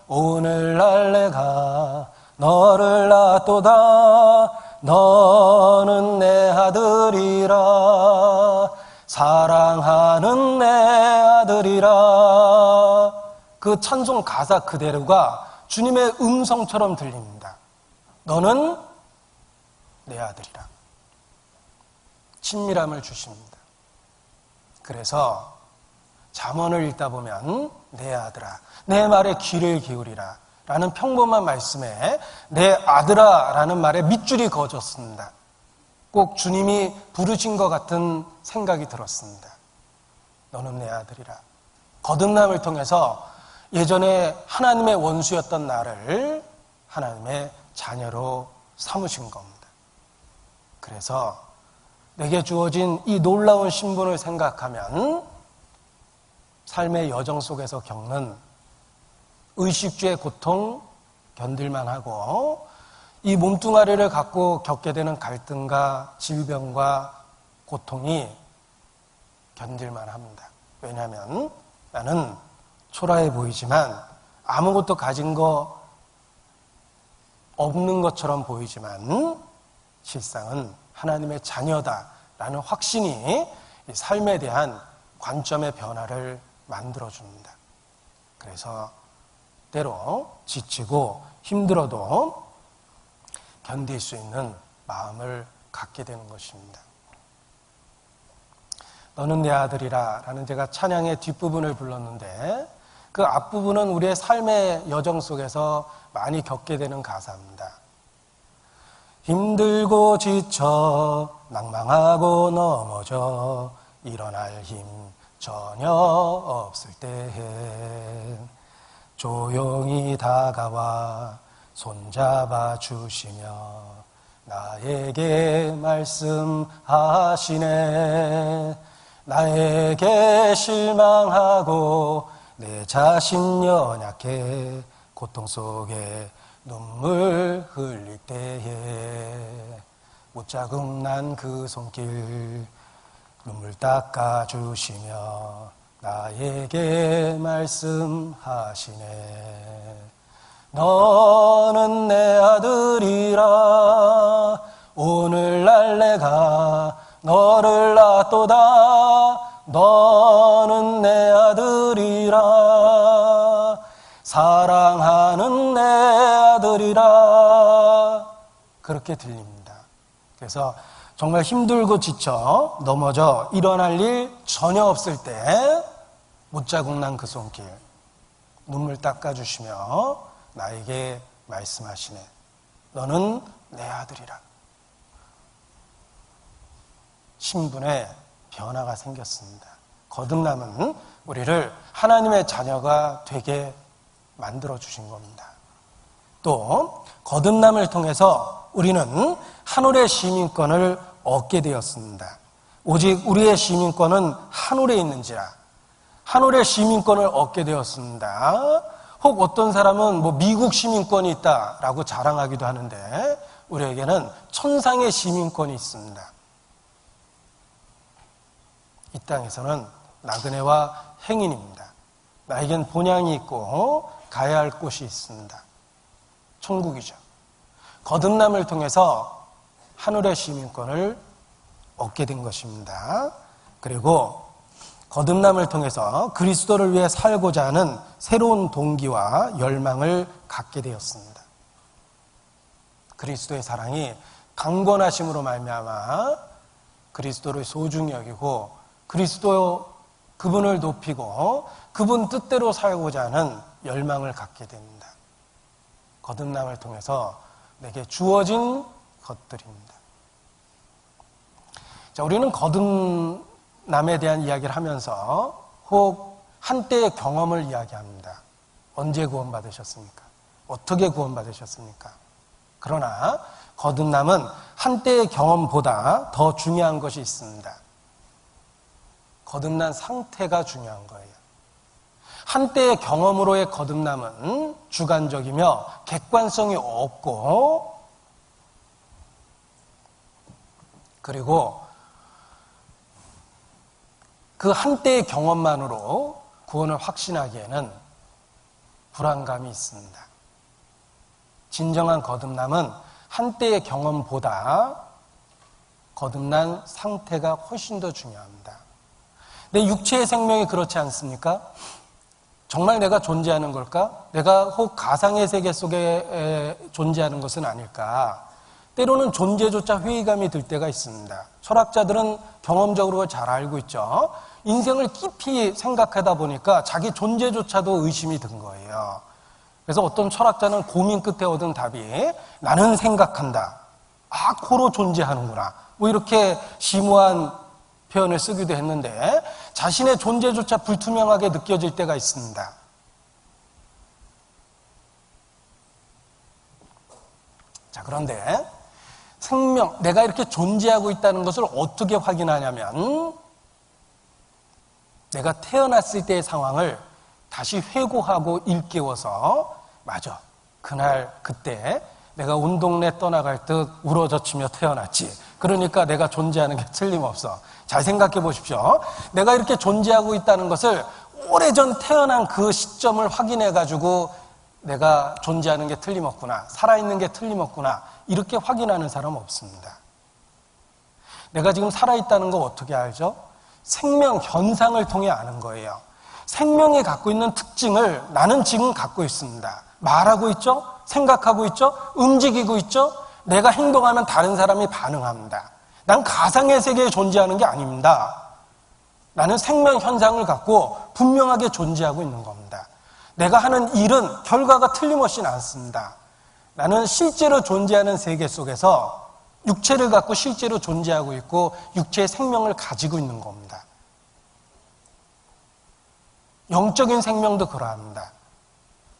S1: 오늘날 내가 너를 낳았도다. 너는 내 아들이라 사랑하는 내 아들이라. 그 찬송 가사 그대로가 주님의 음성처럼 들립니다. 너는 내 아들이라. 친밀함을 주십니다. 그래서 잠언을 읽다 보면 내 아들아 내 말에 귀를 기울이라 라는 평범한 말씀에 내 아들아 라는 말에 밑줄이 그어졌습니다. 꼭 주님이 부르신 것 같은 생각이 들었습니다. 너는 내 아들이라. 거듭남을 통해서 예전에 하나님의 원수였던 나를 하나님의 자녀로 삼으신 겁니다. 그래서 내게 주어진 이 놀라운 신분을 생각하면 삶의 여정 속에서 겪는 의식주의 고통 견딜만 하고 이 몸뚱아리를 갖고 겪게 되는 갈등과 질병과 고통이 견딜만 합니다. 왜냐하면 나는 초라해 보이지만 아무것도 가진 거 없는 것처럼 보이지만 실상은 하나님의 자녀다라는 확신이 삶에 대한 관점의 변화를 만들어줍니다. 그래서 때로 지치고 힘들어도 견딜 수 있는 마음을 갖게 되는 것입니다. 너는 내 아들이라 라는 제가 찬양의 뒷부분을 불렀는데 그 앞부분은 우리의 삶의 여정 속에서 많이 겪게 되는 가사입니다. 힘들고 지쳐 낭망하고 넘어져 일어날 힘 전혀 없을 때에 조용히 다가와 손잡아 주시며 나에게 말씀하시네. 나에게 실망하고 내 자신 연약해 고통 속에 눈물 흘릴 때에 못자국 난 그 손길 눈물 닦아주시며 나에게 말씀하시네. 너는 내 아들이라 오늘날 내가 너를 낳도다. 너는 내 아들이라 사랑하는 내 아들이라 그렇게 들립니다. 그래서 정말 힘들고 지쳐 넘어져 일어날 일 전혀 없을 때 못자국 난 그 손길 눈물 닦아주시며 나에게 말씀하시네. 너는 내 아들이라. 신분의 변화가 생겼습니다. 거듭남은 우리를 하나님의 자녀가 되게 만들어주신 겁니다. 또 거듭남을 통해서 우리는 하늘의 시민권을 얻게 되었습니다. 오직 우리의 시민권은 하늘에 있는지라 하늘의 시민권을 얻게 되었습니다. 혹 어떤 사람은 미국 시민권이 있다라고 자랑하기도 하는데 우리에게는 천상의 시민권이 있습니다. 이 땅에서는 나그네와 행인입니다. 나에겐 본향이 있고 가야 할 곳이 있습니다. 천국이죠. 거듭남을 통해서 하늘의 시민권을 얻게 된 것입니다. 그리고 거듭남을 통해서 그리스도를 위해 살고자 하는 새로운 동기와 열망을 갖게 되었습니다. 그리스도의 사랑이 강권하심으로 말미암아 그리스도를 소중히 여기고 그리스도 그분을 높이고 그분 뜻대로 살고자 하는 열망을 갖게 됩니다. 거듭남을 통해서 내게 주어진 것들입니다. 자, 우리는 거듭남에 대한 이야기를 하면서 혹 한때의 경험을 이야기합니다. 언제 구원받으셨습니까? 어떻게 구원받으셨습니까? 그러나 거듭남은 한때의 경험보다 더 중요한 것이 있습니다. 거듭난 상태가 중요한 거예요. 한때의 경험으로의 거듭남은 주관적이며 객관성이 없고 그리고 그 한때의 경험만으로 구원을 확신하기에는 불안감이 있습니다. 진정한 거듭남은 한때의 경험보다 거듭난 상태가 훨씬 더 중요합니다. 내 육체의 생명이 그렇지 않습니까? 정말 내가 존재하는 걸까? 내가 혹 가상의 세계 속에 존재하는 것은 아닐까? 때로는 존재조차 회의감이 들 때가 있습니다. 철학자들은 경험적으로 잘 알고 있죠. 인생을 깊이 생각하다 보니까 자기 존재조차도 의심이 든 거예요. 그래서 어떤 철학자는 고민 끝에 얻은 답이 나는 생각한다. 코로 존재하는구나. 이렇게 심오한 표현을 쓰기도 했는데 자신의 존재조차 불투명하게 느껴질 때가 있습니다. 자, 그런데 생명, 내가 이렇게 존재하고 있다는 것을 어떻게 확인하냐면 내가 태어났을 때의 상황을 다시 회고하고 일깨워서 맞아, 그날 그때 내가 온 동네 떠나갈 듯 울어젖히며 태어났지. 그러니까 내가 존재하는 게 틀림없어. 잘 생각해 보십시오. 내가 이렇게 존재하고 있다는 것을 오래전 태어난 그 시점을 확인해가지고 내가 존재하는 게 틀림없구나, 살아있는 게 틀림없구나, 이렇게 확인하는 사람은 없습니다. 내가 지금 살아있다는 거 어떻게 알죠? 생명 현상을 통해 아는 거예요. 생명이 갖고 있는 특징을 나는 지금 갖고 있습니다. 말하고 있죠? 생각하고 있죠? 움직이고 있죠? 내가 행동하면 다른 사람이 반응합니다. 난 가상의 세계에 존재하는 게 아닙니다. 나는 생명 현상을 갖고 분명하게 존재하고 있는 겁니다. 내가 하는 일은 결과가 틀림없이 않습니다. 나는 실제로 존재하는 세계 속에서 육체를 갖고 실제로 존재하고 있고 육체의 생명을 가지고 있는 겁니다. 영적인 생명도 그러합니다.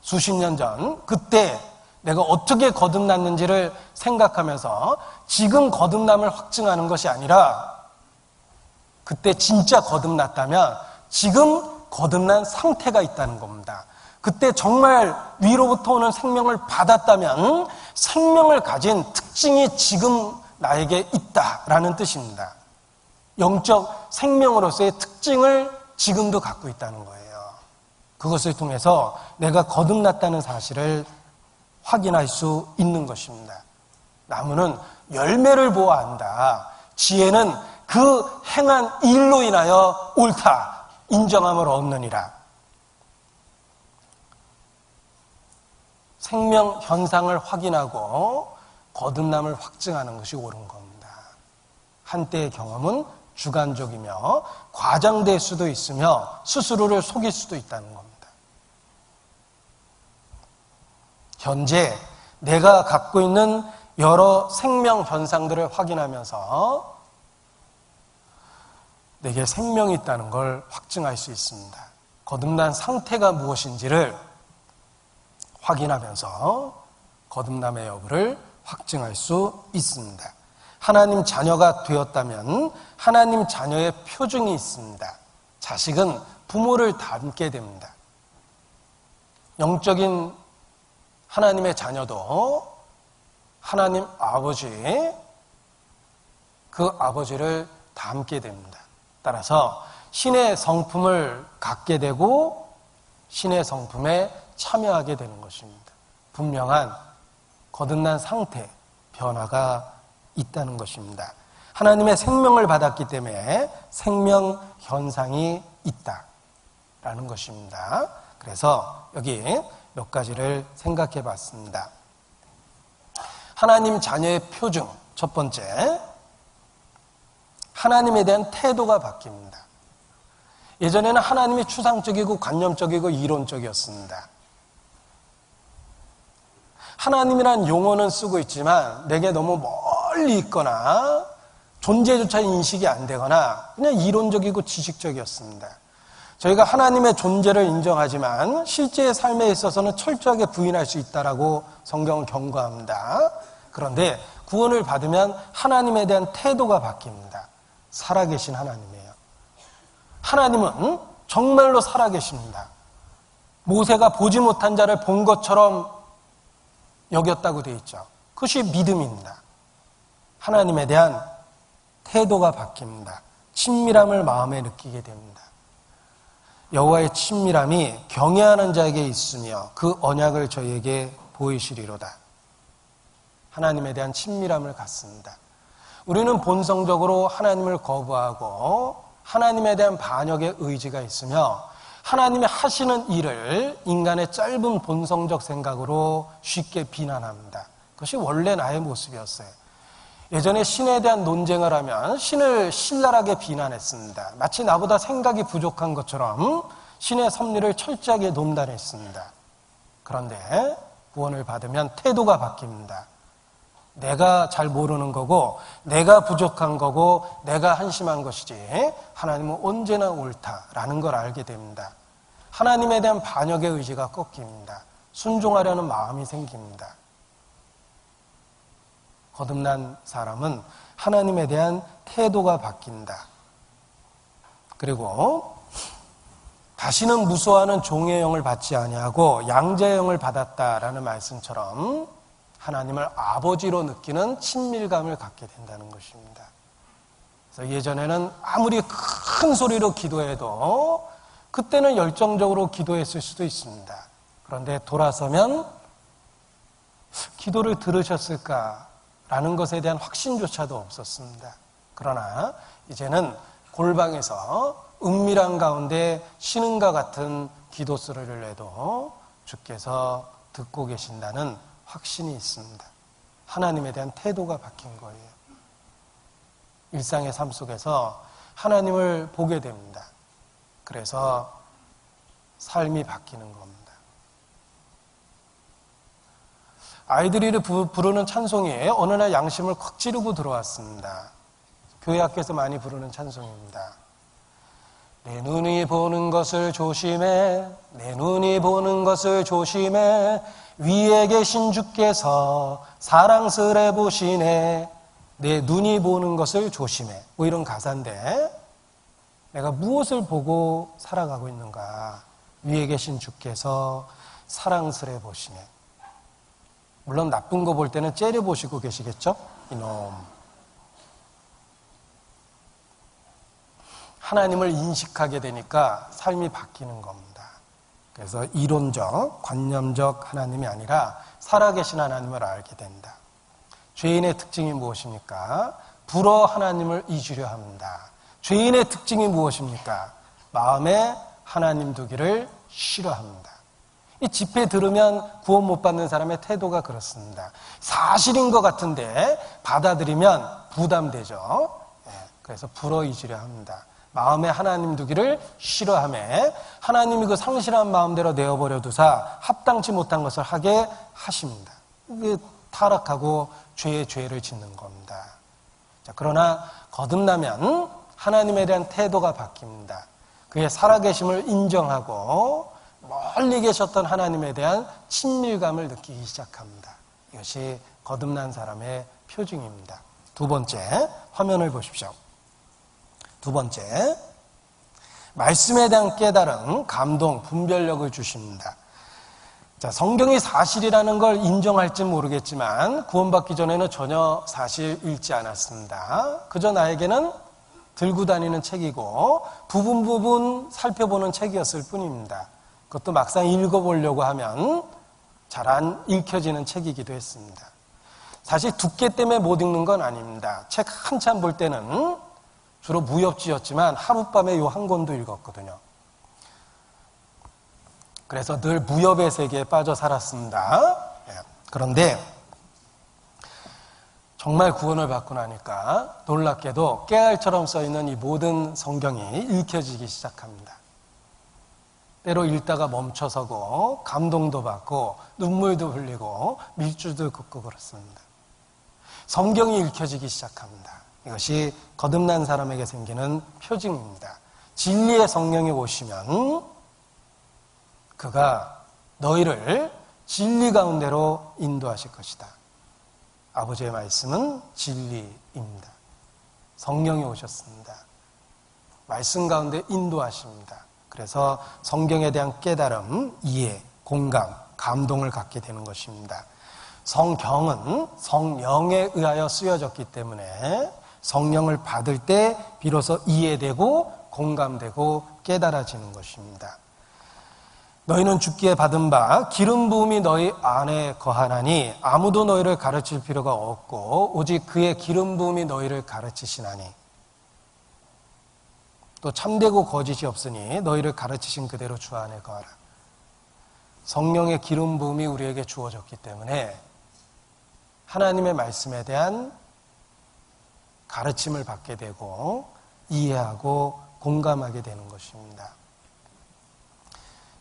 S1: 수십 년 전 그때 내가 어떻게 거듭났는지를 생각하면서 지금 거듭남을 확증하는 것이 아니라 그때 진짜 거듭났다면 지금 거듭난 상태가 있다는 겁니다. 그때 정말 위로부터 오는 생명을 받았다면 생명을 가진 특징이 지금 나에게 있다라는 뜻입니다. 영적 생명으로서의 특징을 지금도 갖고 있다는 거예요. 그것을 통해서 내가 거듭났다는 사실을 확인할 수 있는 것입니다. 나무는 열매를 보아 안다. 지혜는 그 행한 일로 인하여 옳다. 인정함을 얻느니라. 생명 현상을 확인하고 거듭남을 확증하는 것이 옳은 겁니다. 한때의 경험은 주관적이며 과장될 수도 있으며 스스로를 속일 수도 있다는 겁니다. 현재 내가 갖고 있는 여러 생명 현상들을 확인하면서 내게 생명이 있다는 걸 확증할 수 있습니다. 거듭난 상태가 무엇인지를 확인하면서 거듭남의 여부를 확증할 수 있습니다. 하나님 자녀가 되었다면 하나님 자녀의 표징이 있습니다. 자식은 부모를 닮게 됩니다. 영적인 하나님의 자녀도 하나님 아버지, 그 아버지를 닮게 됩니다. 따라서 신의 성품을 갖게 되고 신의 성품에 참여하게 되는 것입니다. 분명한 거듭난 상태, 변화가 있다는 것입니다. 하나님의 생명을 받았기 때문에 생명 현상이 있다라는 것입니다. 그래서 여기 몇 가지를 생각해 봤습니다. 하나님 자녀의 표징, 첫 번째, 하나님에 대한 태도가 바뀝니다. 예전에는 하나님이 추상적이고 관념적이고 이론적이었습니다. 하나님이란 용어는 쓰고 있지만 내게 너무 멀리 있거나 존재조차 인식이 안 되거나 그냥 이론적이고 지식적이었습니다. 저희가 하나님의 존재를 인정하지만 실제의 삶에 있어서는 철저하게 부인할 수 있다라고 성경은 경고합니다. 그런데 구원을 받으면 하나님에 대한 태도가 바뀝니다. 살아계신 하나님이에요. 하나님은 정말로 살아계십니다. 모세가 보지 못한 자를 본 것처럼 여겼다고 되어 있죠. 그것이 믿음입니다. 하나님에 대한 태도가 바뀝니다. 친밀함을 마음에 느끼게 됩니다. 여호와의 친밀함이 경외하는 자에게 있으며 그 언약을 저희에게 보이시리로다. 하나님에 대한 친밀함을 갖습니다. 우리는 본성적으로 하나님을 거부하고 하나님에 대한 반역의 의지가 있으며 하나님이 하시는 일을 인간의 짧은 본성적 생각으로 쉽게 비난합니다. 그것이 원래 나의 모습이었어요. 예전에 신에 대한 논쟁을 하면 신을 신랄하게 비난했습니다. 마치 나보다 생각이 부족한 것처럼 신의 섭리를 철저하게 논단했습니다. 그런데 구원을 받으면 태도가 바뀝니다. 내가 잘 모르는 거고 내가 부족한 거고 내가 한심한 것이지 하나님은 언제나 옳다라는 걸 알게 됩니다. 하나님에 대한 반역의 의지가 꺾입니다. 순종하려는 마음이 생깁니다. 거듭난 사람은 하나님에 대한 태도가 바뀐다. 그리고 다시는 무수하는 종의 영을 받지 아니하고 양자의 영을 받았다라는 말씀처럼 하나님을 아버지로 느끼는 친밀감을 갖게 된다는 것입니다. 그래서 예전에는 아무리 큰 소리로 기도해도 그때는 열정적으로 기도했을 수도 있습니다. 그런데 돌아서면 기도를 들으셨을까라는 것에 대한 확신조차도 없었습니다. 그러나 이제는 골방에서 은밀한 가운데 신음과 같은 기도 소리를 내도 주께서 듣고 계신다는 확신이 있습니다. 하나님에 대한 태도가 바뀐 거예요. 일상의 삶 속에서 하나님을 보게 됩니다. 그래서 삶이 바뀌는 겁니다. 아이들이 부르는 찬송이 어느 날 양심을 콱 찌르고 들어왔습니다. 교회 학교에서 많이 부르는 찬송입니다. 내 눈이 보는 것을 조심해, 내 눈이 보는 것을 조심해, 위에 계신 주께서 사랑스레 보시네. 내 눈이 보는 것을 조심해. 뭐 이런 가사인데, 내가 무엇을 보고 살아가고 있는가? 위에 계신 주께서 사랑스레 보시네. 물론 나쁜 거 볼 때는 째려보시고 계시겠죠? 이놈. 하나님을 인식하게 되니까 삶이 바뀌는 겁니다. 그래서 이론적, 관념적 하나님이 아니라 살아계신 하나님을 알게 된다. 죄인의 특징이 무엇입니까? 불어 하나님을 잊으려 합니다. 죄인의 특징이 무엇입니까? 마음에 하나님 두기를 싫어합니다. 이 집회 들으면 구원 못 받는 사람의 태도가 그렇습니다. 사실인 것 같은데 받아들이면 부담되죠. 그래서 불어 잊으려 합니다. 마음에 하나님 두기를 싫어하며 하나님이 그 상실한 마음대로 내어버려 두사 합당치 못한 것을 하게 하십니다. 이게 타락하고 죄의 죄를 짓는 겁니다. 자, 그러나 거듭나면 하나님에 대한 태도가 바뀝니다. 그의 살아계심을 인정하고 멀리 계셨던 하나님에 대한 친밀감을 느끼기 시작합니다. 이것이 거듭난 사람의 표징입니다. 두 번째, 화면을 보십시오. 두 번째, 말씀에 대한 깨달음, 감동, 분별력을 주십니다. 자, 성경이 사실이라는 걸 인정할지 모르겠지만 구원받기 전에는 전혀 사실 읽지 않았습니다. 그저 나에게는 들고 다니는 책이고 부분 살펴보는 책이었을 뿐입니다. 그것도 막상 읽어보려고 하면 잘 안 읽혀지는 책이기도 했습니다. 사실 두께 때문에 못 읽는 건 아닙니다. 책 한참 볼 때는 주로 무협지였지만 하룻밤에 요 한 권도 읽었거든요. 그래서 늘 무협의 세계에 빠져 살았습니다. 그런데 정말 구원을 받고 나니까 놀랍게도 깨알처럼 써있는 이 모든 성경이 읽혀지기 시작합니다. 때로 읽다가 멈춰서고 감동도 받고 눈물도 흘리고 밀주도 긋고 그렇습니다. 성경이 읽혀지기 시작합니다. 이것이 거듭난 사람에게 생기는 표징입니다. 진리의 성령이 오시면 그가 너희를 진리 가운데로 인도하실 것이다. 아버지의 말씀은 진리입니다. 성령이 오셨습니다. 말씀 가운데 인도하십니다. 그래서 성경에 대한 깨달음, 이해, 공감, 감동을 갖게 되는 것입니다. 성경은 성령에 의하여 쓰여졌기 때문에 성령을 받을 때 비로소 이해되고 공감되고 깨달아지는 것입니다. 너희는 주께 받은 바 기름 부음이 너희 안에 거하나니 아무도 너희를 가르칠 필요가 없고 오직 그의 기름 부음이 너희를 가르치시나니 또 참되고 거짓이 없으니 너희를 가르치신 그대로 주 안에 거하라. 성령의 기름 부음이 우리에게 주어졌기 때문에 하나님의 말씀에 대한 가르침을 받게 되고 이해하고 공감하게 되는 것입니다.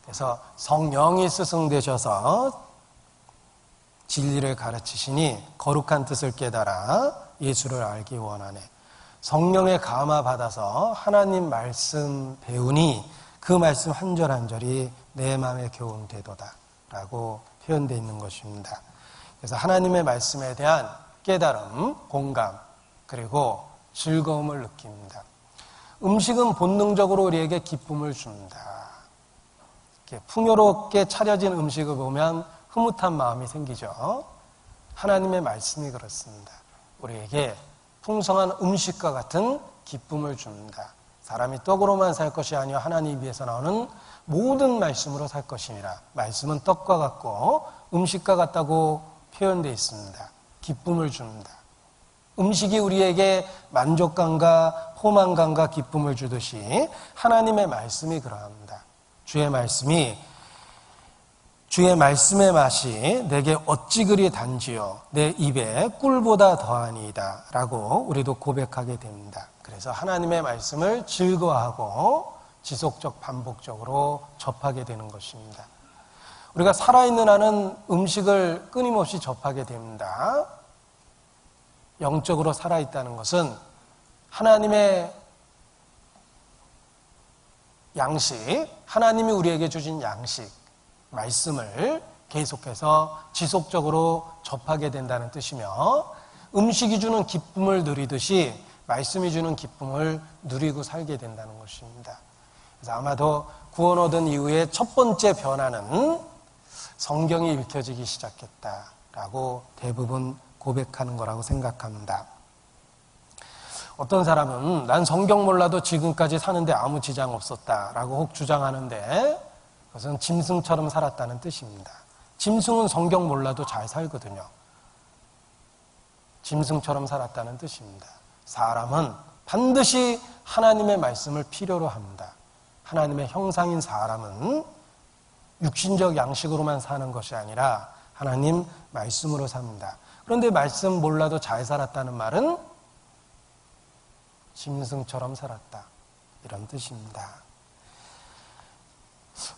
S1: 그래서 성령이 스승되셔서 진리를 가르치시니 거룩한 뜻을 깨달아 예수를 알기 원하네. 성령의 감화 받아서 하나님 말씀 배우니 그 말씀 한 절 한 절이 내 마음에 교훈 되도다 라고 표현되어 있는 것입니다. 그래서 하나님의 말씀에 대한 깨달음, 공감, 그리고 즐거움을 느낍니다. 음식은 본능적으로 우리에게 기쁨을 줍니다. 이렇게 풍요롭게 차려진 음식을 보면 흐뭇한 마음이 생기죠. 하나님의 말씀이 그렇습니다. 우리에게 풍성한 음식과 같은 기쁨을 줍니다. 사람이 떡으로만 살 것이 아니요 하나님 입에서 나오는 모든 말씀으로 살 것이니라. 말씀은 떡과 같고 음식과 같다고 표현되어 있습니다. 기쁨을 줍니다. 음식이 우리에게 만족감과 포만감과 기쁨을 주듯이 하나님의 말씀이 그러합니다. 주의 말씀의 맛이 내게 어찌 그리 단지요 내 입에 꿀보다 더하니이다 라고 우리도 고백하게 됩니다. 그래서 하나님의 말씀을 즐거워하고 지속적 반복적으로 접하게 되는 것입니다. 우리가 살아있는 한은 음식을 끊임없이 접하게 됩니다. 영적으로 살아있다는 것은 하나님의 양식, 하나님이 우리에게 주신 양식, 말씀을 계속해서 지속적으로 접하게 된다는 뜻이며, 음식이 주는 기쁨을 누리듯이 말씀이 주는 기쁨을 누리고 살게 된다는 것입니다. 그래서 아마도 구원 얻은 이후에 첫 번째 변화는 성경이 읽혀지기 시작했다라고 대부분 고백하는 거라고 생각합니다. 어떤 사람은 난 성경 몰라도 지금까지 사는데 아무 지장 없었다라고 혹 주장하는데, 그것은 짐승처럼 살았다는 뜻입니다. 짐승은 성경 몰라도 잘 살거든요. 짐승처럼 살았다는 뜻입니다. 사람은 반드시 하나님의 말씀을 필요로 합니다. 하나님의 형상인 사람은 육신적 양식으로만 사는 것이 아니라 하나님 말씀으로 삽니다. 그런데 말씀 몰라도 잘 살았다는 말은 짐승처럼 살았다, 이런 뜻입니다.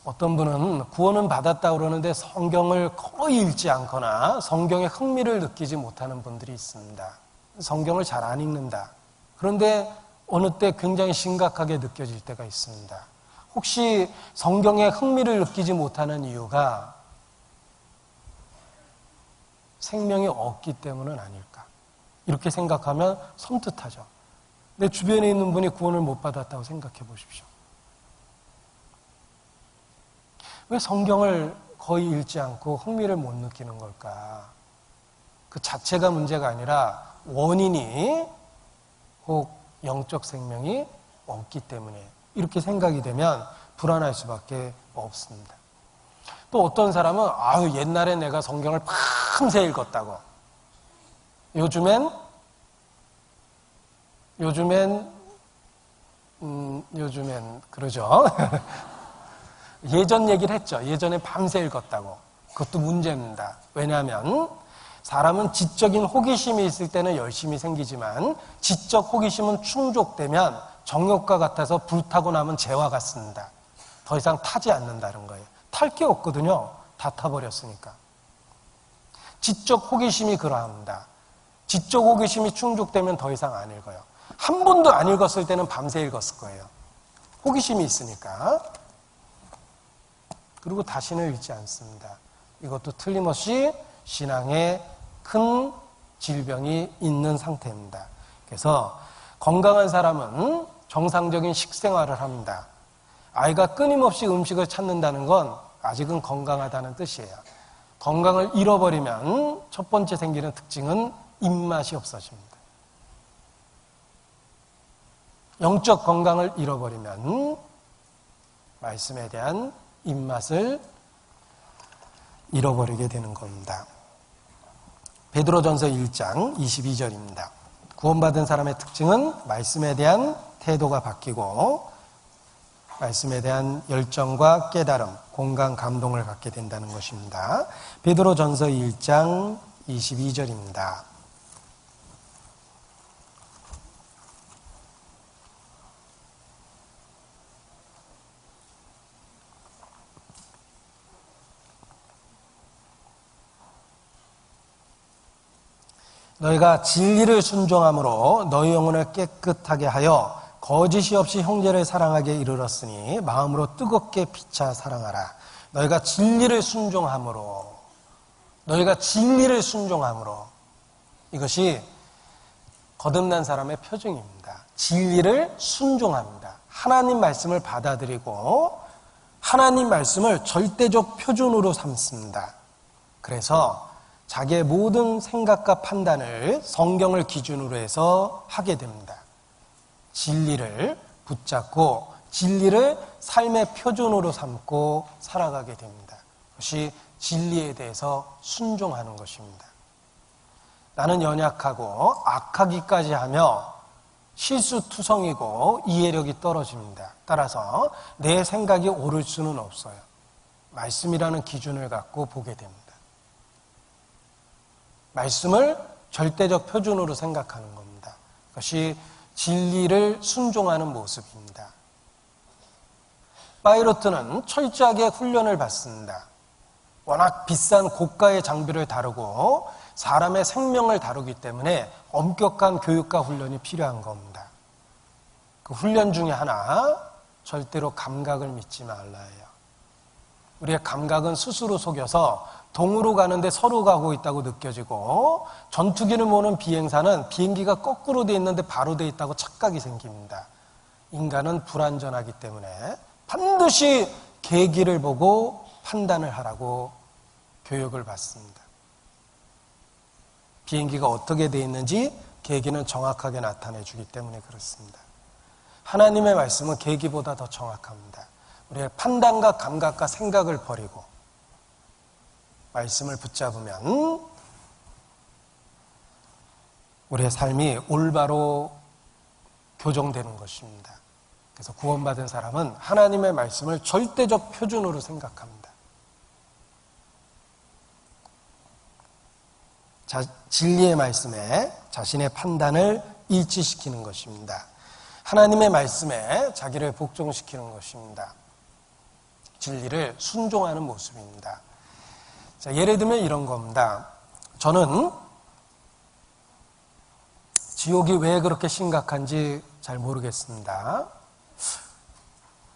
S1: 어떤 분은 구원은 받았다 그러는데 성경을 거의 읽지 않거나 성경에 흥미를 느끼지 못하는 분들이 있습니다. 성경을 잘 안 읽는다. 그런데 어느 때 굉장히 심각하게 느껴질 때가 있습니다. 혹시 성경에 흥미를 느끼지 못하는 이유가 생명이 없기 때문은 아닐까? 이렇게 생각하면 섬뜩하죠. 내 주변에 있는 분이 구원을 못 받았다고 생각해 보십시오. 왜 성경을 거의 읽지 않고 흥미를 못 느끼는 걸까? 그 자체가 문제가 아니라 원인이 혹 영적 생명이 없기 때문에, 이렇게 생각이 되면 불안할 수밖에 없습니다. 또 어떤 사람은 옛날에 내가 성경을 밤새 읽었다고, 요즘엔 그러죠. 예전 얘기를 했죠. 예전에 밤새 읽었다고. 그것도 문제입니다. 왜냐하면 사람은 지적인 호기심이 있을 때는 열심히 생기지만, 지적 호기심은 충족되면 정욕과 같아서 불타고 나면 재와 같습니다. 더 이상 타지 않는다는 거예요. 탈 게 없거든요. 다 타버렸으니까. 지적 호기심이 그러합니다. 지적 호기심이 충족되면 더 이상 안 읽어요. 한 번도 안 읽었을 때는 밤새 읽었을 거예요. 호기심이 있으니까. 그리고 다시는 읽지 않습니다. 이것도 틀림없이 신앙에 큰 질병이 있는 상태입니다. 그래서 건강한 사람은 정상적인 식생활을 합니다. 아이가 끊임없이 음식을 찾는다는 건 아직은 건강하다는 뜻이에요. 건강을 잃어버리면 첫 번째 생기는 특징은 입맛이 없어집니다. 영적 건강을 잃어버리면 말씀에 대한 입맛을 잃어버리게 되는 겁니다. 베드로전서 1장 22절입니다. 구원받은 사람의 특징은 말씀에 대한 태도가 바뀌고 말씀에 대한 열정과 깨달음, 공감, 감동을 갖게 된다는 것입니다. 베드로전서 1장 22절입니다. 너희가 진리를 순종함으로 너희 영혼을 깨끗하게 하여 거짓이 없이 형제를 사랑하게 이르렀으니 마음으로 뜨겁게 피차 사랑하라. 너희가 진리를 순종함으로, 이것이 거듭난 사람의 표징입니다. 진리를 순종합니다. 하나님 말씀을 받아들이고 하나님 말씀을 절대적 표준으로 삼습니다. 그래서 자기의 모든 생각과 판단을 성경을 기준으로 해서 하게 됩니다. 진리를 붙잡고 진리를 삶의 표준으로 삼고 살아가게 됩니다. 그것이 진리에 대해서 순종하는 것입니다. 나는 연약하고 악하기까지 하며 실수투성이고 이해력이 떨어집니다. 따라서 내 생각이 옳을 수는 없어요. 말씀이라는 기준을 갖고 보게 됩니다. 말씀을 절대적 표준으로 생각하는 겁니다. 그것이 진리를 순종하는 모습입니다. 파이로트는 철저하게 훈련을 받습니다. 워낙 비싼 고가의 장비를 다루고 사람의 생명을 다루기 때문에 엄격한 교육과 훈련이 필요한 겁니다. 그 훈련 중에 하나, 절대로 감각을 믿지 말라예요. 우리의 감각은 스스로 속여서 동으로 가는데 서로 가고 있다고 느껴지고, 전투기를 모는 비행사는 비행기가 거꾸로 돼 있는데 바로 돼 있다고 착각이 생깁니다. 인간은 불완전하기 때문에 반드시 계기를 보고 판단을 하라고 교육을 받습니다. 비행기가 어떻게 돼 있는지 계기는 정확하게 나타내 주기 때문에 그렇습니다. 하나님의 말씀은 계기보다 더 정확합니다. 우리의 판단과 감각과 생각을 버리고 말씀을 붙잡으면 우리의 삶이 올바로 교정되는 것입니다. 그래서 구원받은 사람은 하나님의 말씀을 절대적 표준으로 생각합니다. 진리의 말씀에 자신의 판단을 일치시키는 것입니다. 하나님의 말씀에 자기를 복종시키는 것입니다. 진리를 순종하는 모습입니다. 자, 예를 들면 이런 겁니다. 저는 지옥이 왜 그렇게 심각한지 잘 모르겠습니다.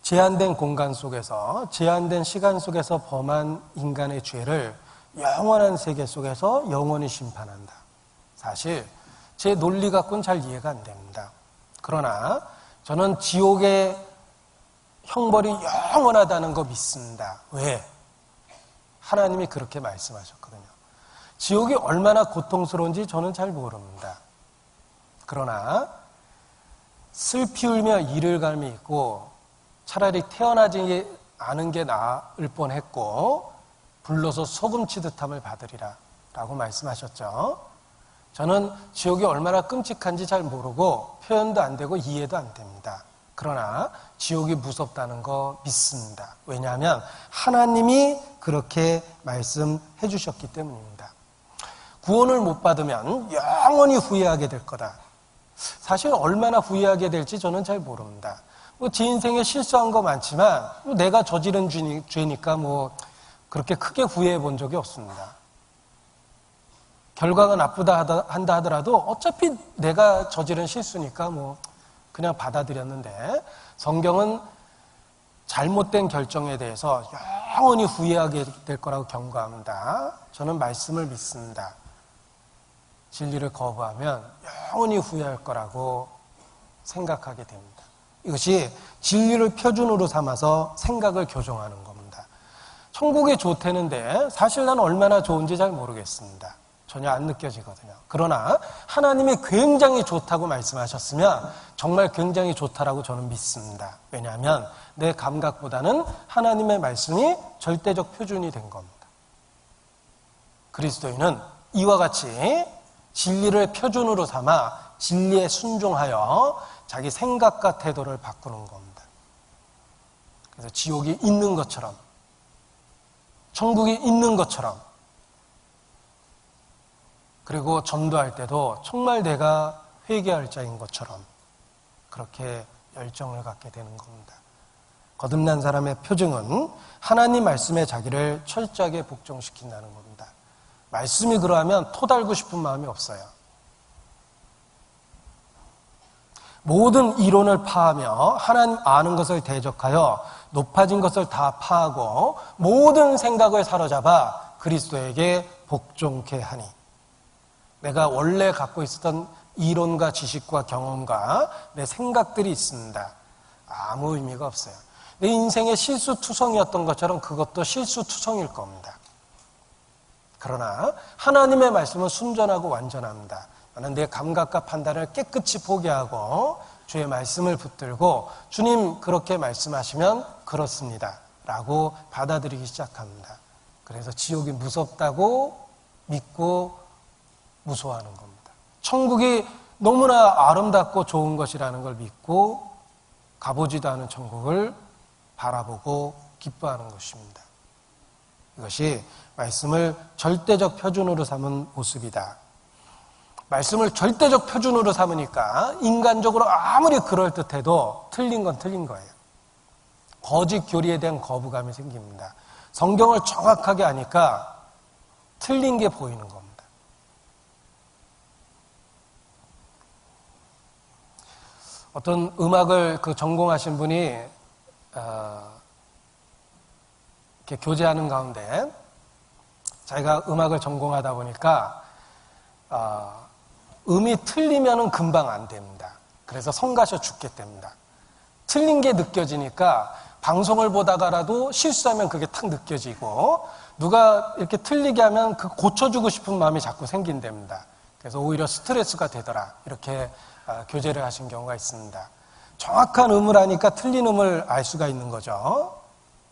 S1: 제한된 공간 속에서, 제한된 시간 속에서 범한 인간의 죄를 영원한 세계 속에서 영원히 심판한다. 사실 제 논리 갖고는 잘 이해가 안 됩니다. 그러나 저는 지옥의 형벌이 영원하다는 거 믿습니다. 왜? 하나님이 그렇게 말씀하셨거든요. 지옥이 얼마나 고통스러운지 저는 잘 모릅니다. 그러나 슬피 울며 이를 갈미 있고 차라리 태어나지 않은 게 나을 뻔했고 불러서 소금 치듯함을 받으리라 라고 말씀하셨죠. 저는 지옥이 얼마나 끔찍한지 잘 모르고 표현도 안 되고 이해도 안 됩니다. 그러나 지옥이 무섭다는 거 믿습니다. 왜냐하면 하나님이 그렇게 말씀해 주셨기 때문입니다. 구원을 못 받으면 영원히 후회하게 될 거다. 사실 얼마나 후회하게 될지 저는 잘 모릅니다. 제 인생에 실수한 거 많지만 내가 저지른 죄니까 그렇게 크게 후회해 본 적이 없습니다. 결과가 나쁘다 한다 하더라도 어차피 내가 저지른 실수니까 그냥 받아들였는데, 성경은 잘못된 결정에 대해서 영원히 후회하게 될 거라고 경고합니다. 저는 말씀을 믿습니다. 진리를 거부하면 영원히 후회할 거라고 생각하게 됩니다. 이것이 진리를 표준으로 삼아서 생각을 교정하는 겁니다. 천국이 좋다는데 사실 난 얼마나 좋은지 잘 모르겠습니다. 전혀 안 느껴지거든요. 그러나 하나님이 굉장히 좋다고 말씀하셨으면 정말 굉장히 좋다라고 저는 믿습니다. 왜냐하면 내 감각보다는 하나님의 말씀이 절대적 표준이 된 겁니다. 그리스도인은 이와 같이 진리를 표준으로 삼아 진리에 순종하여 자기 생각과 태도를 바꾸는 겁니다. 그래서 지옥이 있는 것처럼, 천국이 있는 것처럼, 그리고 전도할 때도 정말 내가 회개할 자인 것처럼 그렇게 열정을 갖게 되는 겁니다. 거듭난 사람의 표징은 하나님 말씀에 자기를 철저하게 복종시킨다는 겁니다. 말씀이 그러하면 토달고 싶은 마음이 없어요. 모든 이론을 파하며 하나님 아는 것을 대적하여 높아진 것을 다 파하고 모든 생각을 사로잡아 그리스도에게 복종케 하니, 내가 원래 갖고 있었던 이론과 지식과 경험과 내 생각들이 있습니다. 아무 의미가 없어요. 내 인생의 실수투성이었던 것처럼 그것도 실수투성일 겁니다. 그러나 하나님의 말씀은 순전하고 완전합니다. 나는 내 감각과 판단을 깨끗이 포기하고 주의 말씀을 붙들고 주님 그렇게 말씀하시면 그렇습니다 라고 받아들이기 시작합니다. 그래서 지옥이 무섭다고 믿고 무서워하는 겁니다. 천국이 너무나 아름답고 좋은 것이라는 걸 믿고 가보지도 않은 천국을 바라보고 기뻐하는 것입니다. 이것이 말씀을 절대적 표준으로 삼은 모습이다. 말씀을 절대적 표준으로 삼으니까 인간적으로 아무리 그럴듯해도 틀린 건 틀린 거예요. 거짓 교리에 대한 거부감이 생깁니다. 성경을 정확하게 아니까 틀린 게 보이는 겁니다. 어떤 음악을 전공하신 분이 이렇게 교제하는 가운데 자기가 음악을 전공하다 보니까 음이 틀리면은 금방 안 됩니다. 그래서 성가셔 죽게 됩니다. 틀린 게 느껴지니까 방송을 보다가라도 실수하면 그게 탁 느껴지고 누가 이렇게 틀리게 하면 그 고쳐주고 싶은 마음이 자꾸 생긴답니다. 그래서 오히려 스트레스가 되더라. 이렇게 교제를 하신 경우가 있습니다. 정확한 음을 하니까 틀린 음을 알 수가 있는 거죠.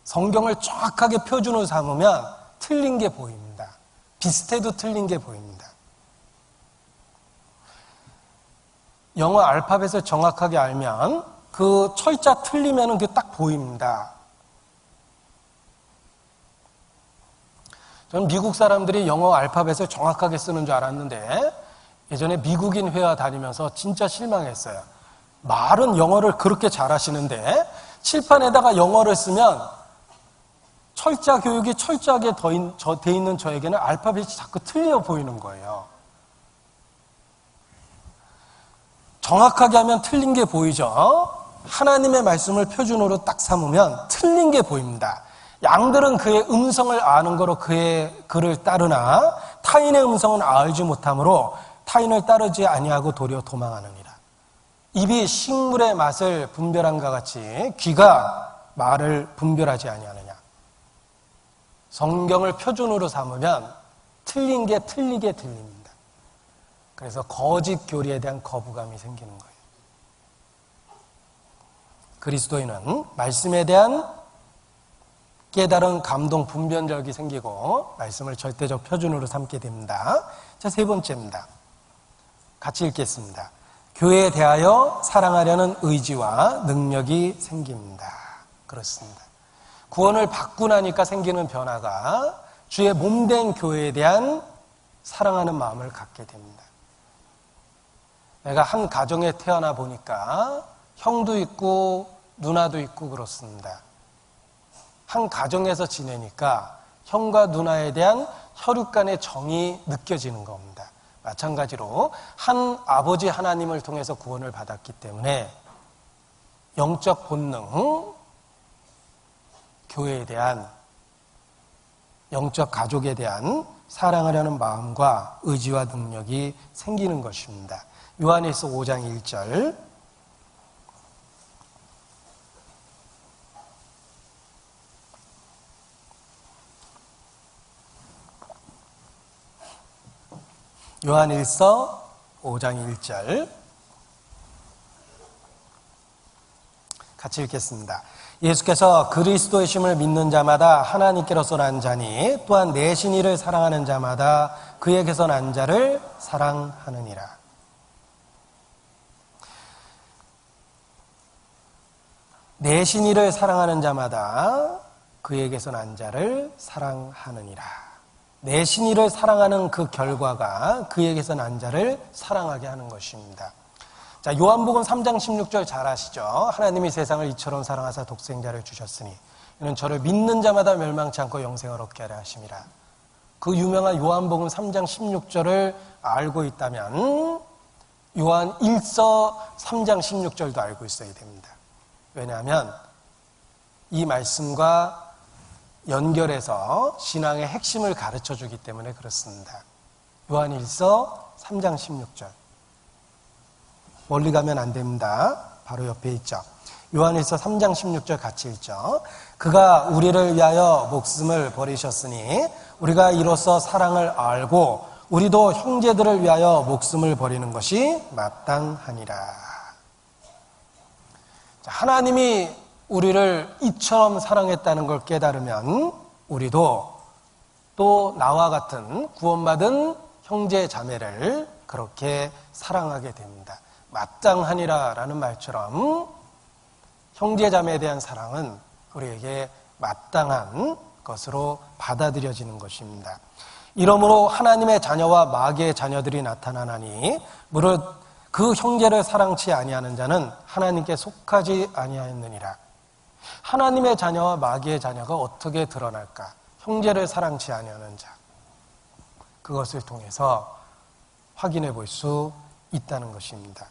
S1: 성경을 정확하게 표준으로 삼으면 틀린 게 보입니다. 비슷해도 틀린 게 보입니다. 영어 알파벳을 정확하게 알면 그 철자 틀리면 그게 딱 보입니다. 저는 미국 사람들이 영어 알파벳을 정확하게 쓰는 줄 알았는데 예전에 미국인 회화 다니면서 진짜 실망했어요. 말은 영어를 그렇게 잘하시는데 칠판에다가 영어를 쓰면 철자 교육이 철저하게 돼 있는 저에게는 알파벳이 자꾸 틀려 보이는 거예요. 정확하게 하면 틀린 게 보이죠. 하나님의 말씀을 표준으로 딱 삼으면 틀린 게 보입니다. 양들은 그의 음성을 아는 거로 그의 글을 따르나 타인의 음성은 알지 못하므로 타인을 따르지 아니하고 도리어 도망하느니라. 입이 식물의 맛을 분별함과 같이 귀가 말을 분별하지 아니하느냐. 성경을 표준으로 삼으면 틀린 게 틀리게 들립니다. 그래서 거짓 교리에 대한 거부감이 생기는 거예요. 그리스도인은 말씀에 대한 깨달은 감동 분별력이 생기고 말씀을 절대적 표준으로 삼게 됩니다. 자, 세 번째입니다. 같이 읽겠습니다. 교회에 대하여 사랑하려는 의지와 능력이 생깁니다. 그렇습니다. 구원을 받고 나니까 생기는 변화가 주의 몸된 교회에 대한 사랑하는 마음을 갖게 됩니다. 내가 한 가정에 태어나 보니까 형도 있고 누나도 있고 그렇습니다. 한 가정에서 지내니까 형과 누나에 대한 혈육 간의 정이 느껴지는 겁니다. 마찬가지로 한 아버지 하나님을 통해서 구원을 받았기 때문에 영적 본능, 교회에 대한, 영적 가족에 대한 사랑하려는 마음과 의지와 능력이 생기는 것입니다. 요한일서 5장 1절. 요한일서 5장 1절 같이 읽겠습니다. 예수께서 그리스도의심을 믿는 자마다 하나님께로서 난 자니 또한 내신 이를 사랑하는 자마다 그에게서 난 자를 사랑하느니라. 내신 이를 사랑하는 자마다 그에게서 난 자를 사랑하느니라. 내신 이를 사랑하는 그 결과가 그에게서 난 자를 사랑하게 하는 것입니다. 자, 요한복음 3장 16절 잘 아시죠? 하나님이 세상을 이처럼 사랑하사 독생자를 주셨으니 이는 저를 믿는 자마다 멸망치 않고 영생을 얻게 하려 하심이라. 그 유명한 요한복음 3장 16절을 알고 있다면 요한 1서 3장 16절도 알고 있어야 됩니다. 왜냐하면 이 말씀과 연결해서 신앙의 핵심을 가르쳐 주기 때문에 그렇습니다. 요한 1서 3장 16절. 멀리 가면 안 됩니다. 바로 옆에 있죠. 요한 1서 3장 16절 같이 읽죠. 그가 우리를 위하여 목숨을 버리셨으니 우리가 이로써 사랑을 알고 우리도 형제들을 위하여 목숨을 버리는 것이 마땅하니라. 자, 하나님이 우리를 이처럼 사랑했다는 걸 깨달으면 우리도 또 나와 같은 구원받은 형제 자매를 그렇게 사랑하게 됩니다. 마땅하니라라는 말처럼 형제 자매에 대한 사랑은 우리에게 마땅한 것으로 받아들여지는 것입니다. 이러므로 하나님의 자녀와 마귀의 자녀들이 나타나나니 무릇 그 형제를 사랑치 아니하는 자는 하나님께 속하지 아니하였느니라. 하나님의 자녀와 마귀의 자녀가 어떻게 드러날까? 형제를 사랑치 아니하는 자. 그것을 통해서 확인해 볼 수 있다는 것입니다.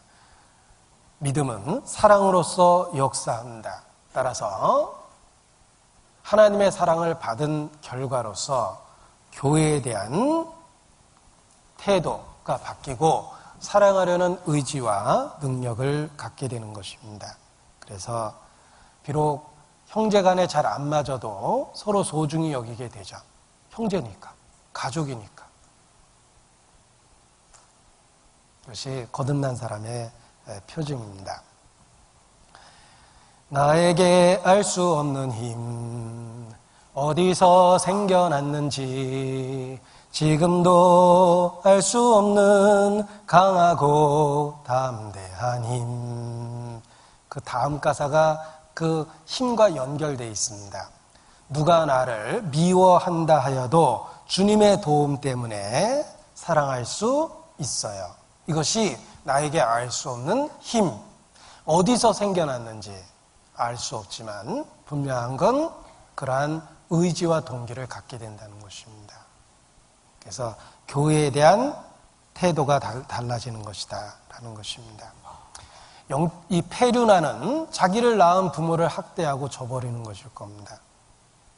S1: 믿음은 사랑으로서 역사한다. 따라서 하나님의 사랑을 받은 결과로서 교회에 대한 태도가 바뀌고 사랑하려는 의지와 능력을 갖게 되는 것입니다. 그래서 비록 형제 간에 잘 안 맞아도 서로 소중히 여기게 되죠. 형제니까, 가족이니까. 이것이 거듭난 사람의 표징입니다. 나에게 알 수 없는 힘, 어디서 생겨났는지 지금도 알 수 없는 강하고 담대한 힘. 그 다음 가사가 그 힘과 연결되어 있습니다. 누가 나를 미워한다 하여도 주님의 도움 때문에 사랑할 수 있어요. 이것이 나에게 알 수 없는 힘. 어디서 생겨났는지 알 수 없지만 분명한 건 그러한 의지와 동기를 갖게 된다는 것입니다. 그래서 교회에 대한 태도가 달라지는 것이다 라는 것입니다. 이 페류나는 자기를 낳은 부모를 학대하고 저버리는 것일 겁니다.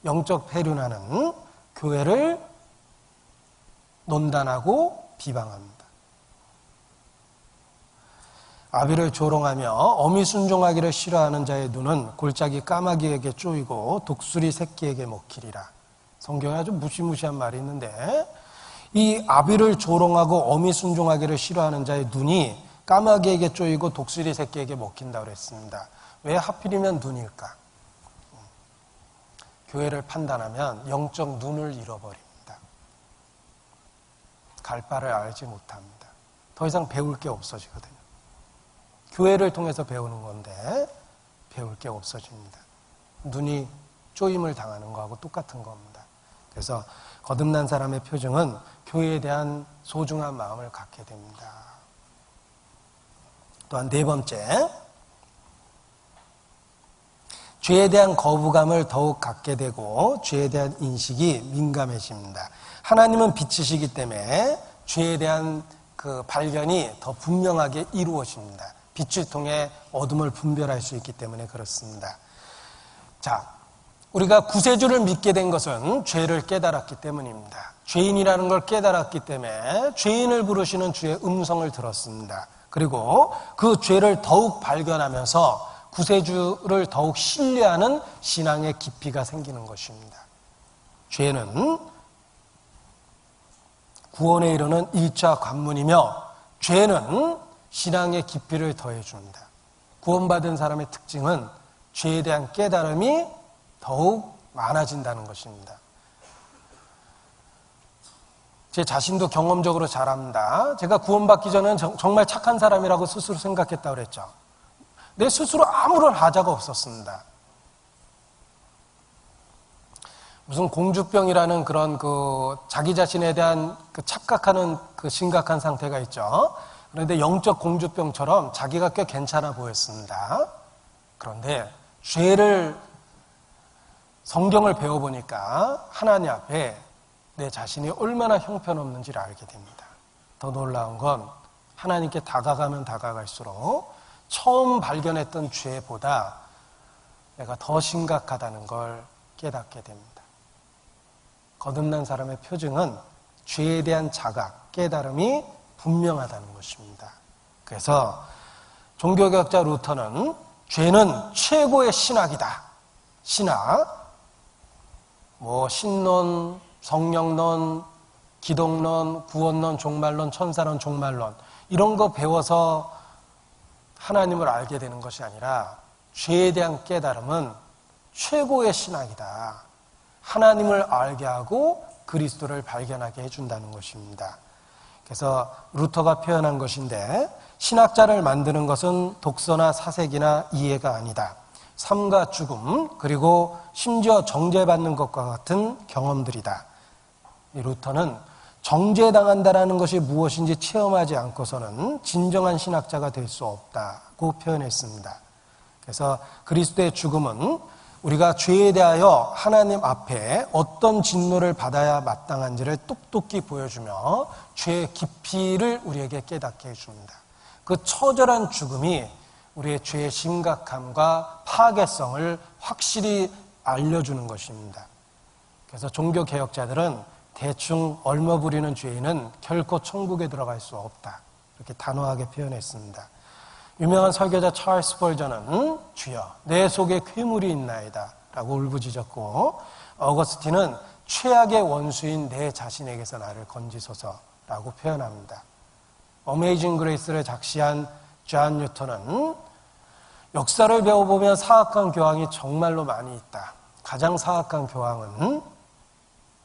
S1: 영적 페류나는 교회를 논단하고 비방합니다. 아비를 조롱하며 어미 순종하기를 싫어하는 자의 눈은 골짜기 까마귀에게 쪼이고 독수리 새끼에게 먹히리라. 성경에 아주 무시무시한 말이 있는데 이 아비를 조롱하고 어미 순종하기를 싫어하는 자의 눈이 까마귀에게 쪼이고 독수리 새끼에게 먹힌다고 그랬습니다. 왜 하필이면 눈일까? 교회를 판단하면 영적 눈을 잃어버립니다. 갈 바를 알지 못합니다. 더 이상 배울 게 없어지거든요. 교회를 통해서 배우는 건데 배울 게 없어집니다. 눈이 쪼임을 당하는 거하고 똑같은 겁니다. 그래서 거듭난 사람의 표징은 교회에 대한 소중한 마음을 갖게 됩니다. 또한 네 번째, 죄에 대한 거부감을 더욱 갖게 되고 죄에 대한 인식이 민감해집니다. 하나님은 빛이시기 때문에 죄에 대한 그 발견이 더 분명하게 이루어집니다. 빛을 통해 어둠을 분별할 수 있기 때문에 그렇습니다. 자, 우리가 구세주를 믿게 된 것은 죄를 깨달았기 때문입니다. 죄인이라는 걸 깨달았기 때문에 죄인을 부르시는 주의 음성을 들었습니다. 그리고 그 죄를 더욱 발견하면서 구세주를 더욱 신뢰하는 신앙의 깊이가 생기는 것입니다. 죄는 구원에 이르는 1차 관문이며 죄는 신앙의 깊이를 더해줍니다. 구원받은 사람의 특징은 죄에 대한 깨달음이 더욱 많아진다는 것입니다. 제 자신도 경험적으로 잘 압니다. 제가 구원받기 전에는 정말 착한 사람이라고 스스로 생각했다고 그랬죠. 내 스스로 아무런 하자가 없었습니다. 무슨 공주병이라는 그런 그 자기 자신에 대한 그 착각하는 그 심각한 상태가 있죠. 그런데 영적 공주병처럼 자기가 꽤 괜찮아 보였습니다. 그런데 성경을 배워보니까 하나님 앞에 내 자신이 얼마나 형편없는지를 알게 됩니다. 더 놀라운 건 하나님께 다가가면 다가갈수록 처음 발견했던 죄보다 내가 더 심각하다는 걸 깨닫게 됩니다. 거듭난 사람의 표징은 죄에 대한 자각, 깨달음이 분명하다는 것입니다. 그래서 종교개혁자 루터는 죄는 최고의 신학이다. 신학, 신론, 성령론, 기독론, 구원론, 종말론, 천사론, 종말론 이런 거 배워서 하나님을 알게 되는 것이 아니라 죄에 대한 깨달음은 최고의 신학이다. 하나님을 알게 하고 그리스도를 발견하게 해준다는 것입니다. 그래서 루터가 표현한 것인데, 신학자를 만드는 것은 독서나 사색이나 이해가 아니다. 삶과 죽음, 그리고 심지어 정죄받는 것과 같은 경험들이다. 이 루터는 정죄당한다라는 것이 무엇인지 체험하지 않고서는 진정한 신학자가 될 수 없다고 표현했습니다. 그래서 그리스도의 죽음은 우리가 죄에 대하여 하나님 앞에 어떤 진노를 받아야 마땅한지를 똑똑히 보여주며 죄의 깊이를 우리에게 깨닫게 해줍니다. 그 처절한 죽음이 우리의 죄의 심각함과 파괴성을 확실히 알려주는 것입니다. 그래서 종교개혁자들은 대충 얼머 부리는 죄인은 결코 천국에 들어갈 수 없다, 이렇게 단호하게 표현했습니다. 유명한 설교자 찰스 스펄전은 주여 내 속에 괴물이 있나이다 라고 울부짖었고, 어거스틴은 최악의 원수인 내 자신에게서 나를 건지소서라고 표현합니다. 어메이징 그레이스를 작시한 존 뉴턴은 역사를 배워보면 사악한 교황이 정말로 많이 있다. 가장 사악한 교황은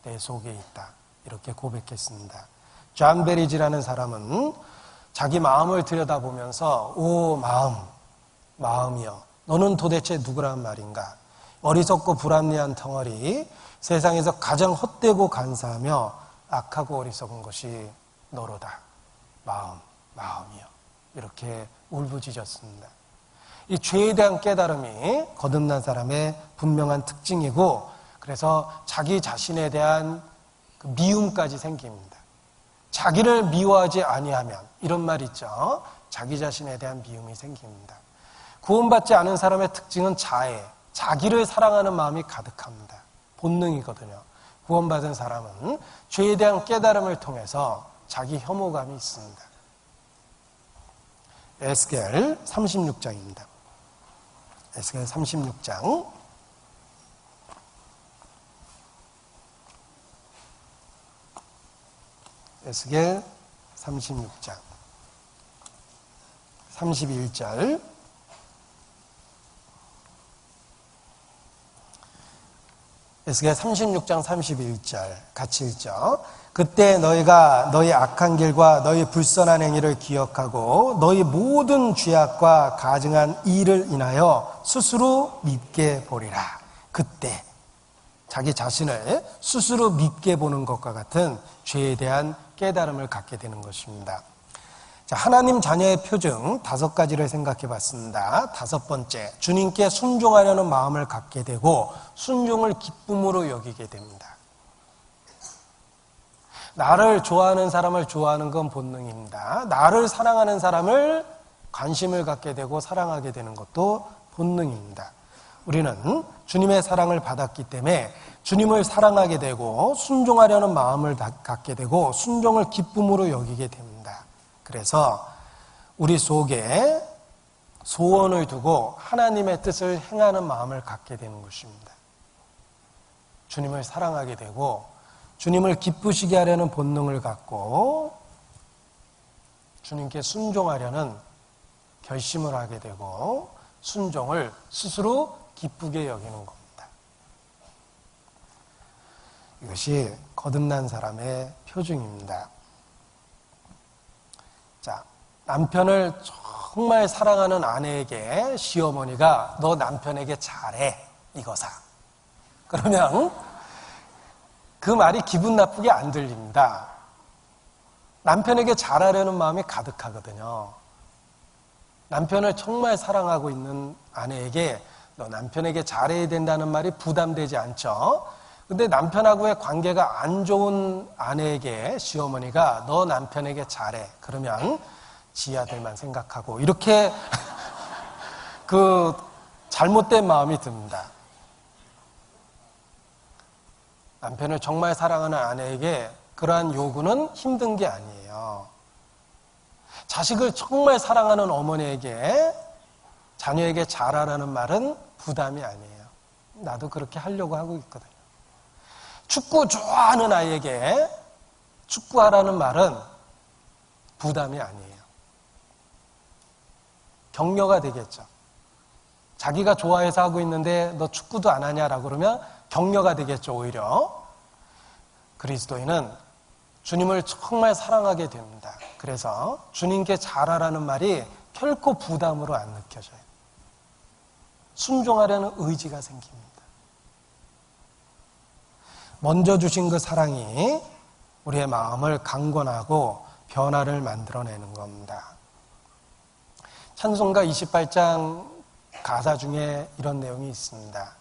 S1: 내 속에 있다, 이렇게 고백했습니다. 존 베리지라는 사람은 자기 마음을 들여다보면서 오 마음이여 너는 도대체 누구란 말인가. 어리석고 불합리한 덩어리, 세상에서 가장 헛되고 간사하며 악하고 어리석은 것이 너로다. 마음이여, 이렇게 울부짖었습니다. 이 죄에 대한 깨달음이 거듭난 사람의 분명한 특징이고, 그래서 자기 자신에 대한 미움까지 생깁니다. 자기를 미워하지 아니하면, 이런 말 있죠. 자기 자신에 대한 미움이 생깁니다. 구원받지 않은 사람의 특징은 자애, 자기를 사랑하는 마음이 가득합니다. 본능이거든요. 구원받은 사람은 죄에 대한 깨달음을 통해서 자기 혐오감이 있습니다. 에스겔 36장입니다. 에스겔 36장. 에스겔 36장 31절. 에스겔 36장 31절 같이 읽죠. 그때 너희가 너희 악한 길과 너희 불선한 행위를 기억하고 너희 모든 죄악과 가증한 일을 인하여 스스로 믿게 보리라. 그때 자기 자신을 스스로 믿게 보는 것과 같은 죄에 대한 깨달음을 갖게 되는 것입니다. 자, 하나님 자녀의 표징 5가지를 생각해 봤습니다. 5번째, 주님께 순종하려는 마음을 갖게 되고 순종을 기쁨으로 여기게 됩니다. 나를 좋아하는 사람을 좋아하는 건 본능입니다. 나를 사랑하는 사람을 관심을 갖게 되고 사랑하게 되는 것도 본능입니다. 우리는 주님의 사랑을 받았기 때문에 주님을 사랑하게 되고 순종하려는 마음을 갖게 되고 순종을 기쁨으로 여기게 됩니다. 그래서 우리 속에 소원을 두고 하나님의 뜻을 행하는 마음을 갖게 되는 것입니다. 주님을 사랑하게 되고 주님을 기쁘시게 하려는 본능을 갖고 주님께 순종하려는 결심을 하게 되고 순종을 스스로 기쁘게 여기는 겁니다. 이것이 거듭난 사람의 표징입니다. 자, 남편을 정말 사랑하는 아내에게 시어머니가 너 남편에게 잘해, 이거 사. 그러면 그 말이 기분 나쁘게 안 들립니다. 남편에게 잘하려는 마음이 가득하거든요. 남편을 정말 사랑하고 있는 아내에게 너 남편에게 잘해야 된다는 말이 부담되지 않죠. 근데 남편하고의 관계가 안 좋은 아내에게 시어머니가 너 남편에게 잘해, 그러면 지 아들만 생각하고 이렇게 그 잘못된 마음이 듭니다. 남편을 정말 사랑하는 아내에게 그러한 요구는 힘든 게 아니에요. 자식을 정말 사랑하는 어머니에게 자녀에게 잘하라는 말은 부담이 아니에요. 나도 그렇게 하려고 하고 있거든요. 축구 좋아하는 아이에게 축구하라는 말은 부담이 아니에요. 격려가 되겠죠. 자기가 좋아해서 하고 있는데 너 축구도 안 하냐라고 그러면 격려가 되겠죠, 오히려. 그리스도인은 주님을 정말 사랑하게 됩니다. 그래서 주님께 잘하라는 말이 결코 부담으로 안 느껴져요. 순종하려는 의지가 생깁니다. 먼저 주신 그 사랑이 우리의 마음을 강건하고 변화를 만들어내는 겁니다. 찬송가 28장 가사 중에 이런 내용이 있습니다.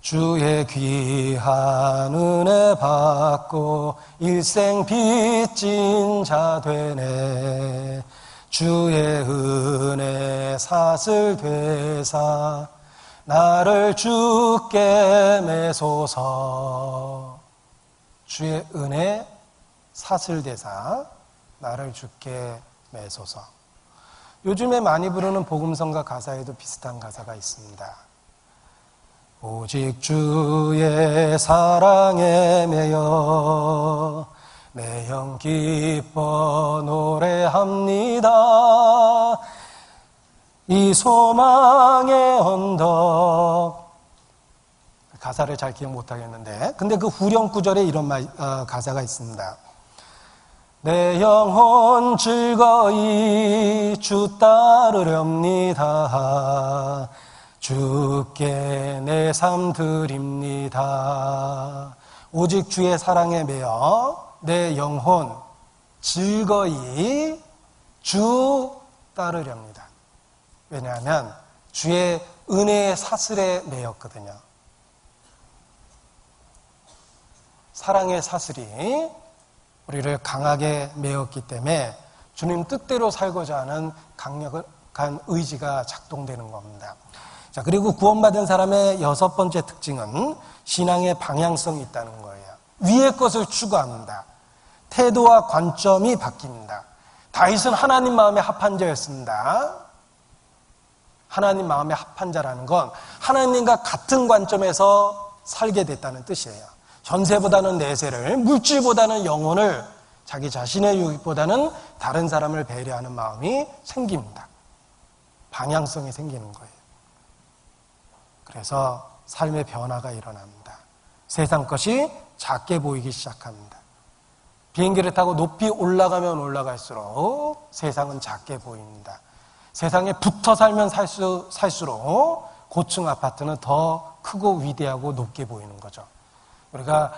S1: 주의 귀한 은혜 받고 일생 빚진 자 되네. 주의 은혜 사슬 되사 나를 주께 매소서. 주의 은혜 사슬 되사 나를 주께 매소서. 요즘에 많이 부르는 복음성가 가사에도 비슷한 가사가 있습니다. 오직 주의 사랑에 매여 내 영 기뻐 노래합니다. 이 소망의 언덕. 가사를 잘 기억 못하겠는데, 근데 그 후렴 구절에 이런 가사가 있습니다. 내 영혼 즐거이 주 따르렵니다. 주께 내 삶 드립니다. 오직 주의 사랑에 매여 내 영혼 즐거이 주 따르렵니다. 왜냐하면 주의 은혜의 사슬에 매였거든요. 사랑의 사슬이 우리를 강하게 매었기 때문에 주님 뜻대로 살고자 하는 강력한 의지가 작동되는 겁니다. 자, 그리고 구원받은 사람의 6번째 특징은 신앙의 방향성이 있다는 거예요. 위의 것을 추구합니다. 태도와 관점이 바뀝니다. 다윗은 하나님 마음에 합한 자였습니다. 하나님 마음에 합한 자라는 건 하나님과 같은 관점에서 살게 됐다는 뜻이에요. 전세보다는 내세를, 물질보다는 영혼을, 자기 자신의 유익보다는 다른 사람을 배려하는 마음이 생깁니다. 방향성이 생기는 거예요. 그래서 삶의 변화가 일어납니다. 세상 것이 작게 보이기 시작합니다. 비행기를 타고 높이 올라가면 올라갈수록 세상은 작게 보입니다. 세상에 붙어 살면 살수록 고층 아파트는 더 크고 위대하고 높게 보이는 거죠. 우리가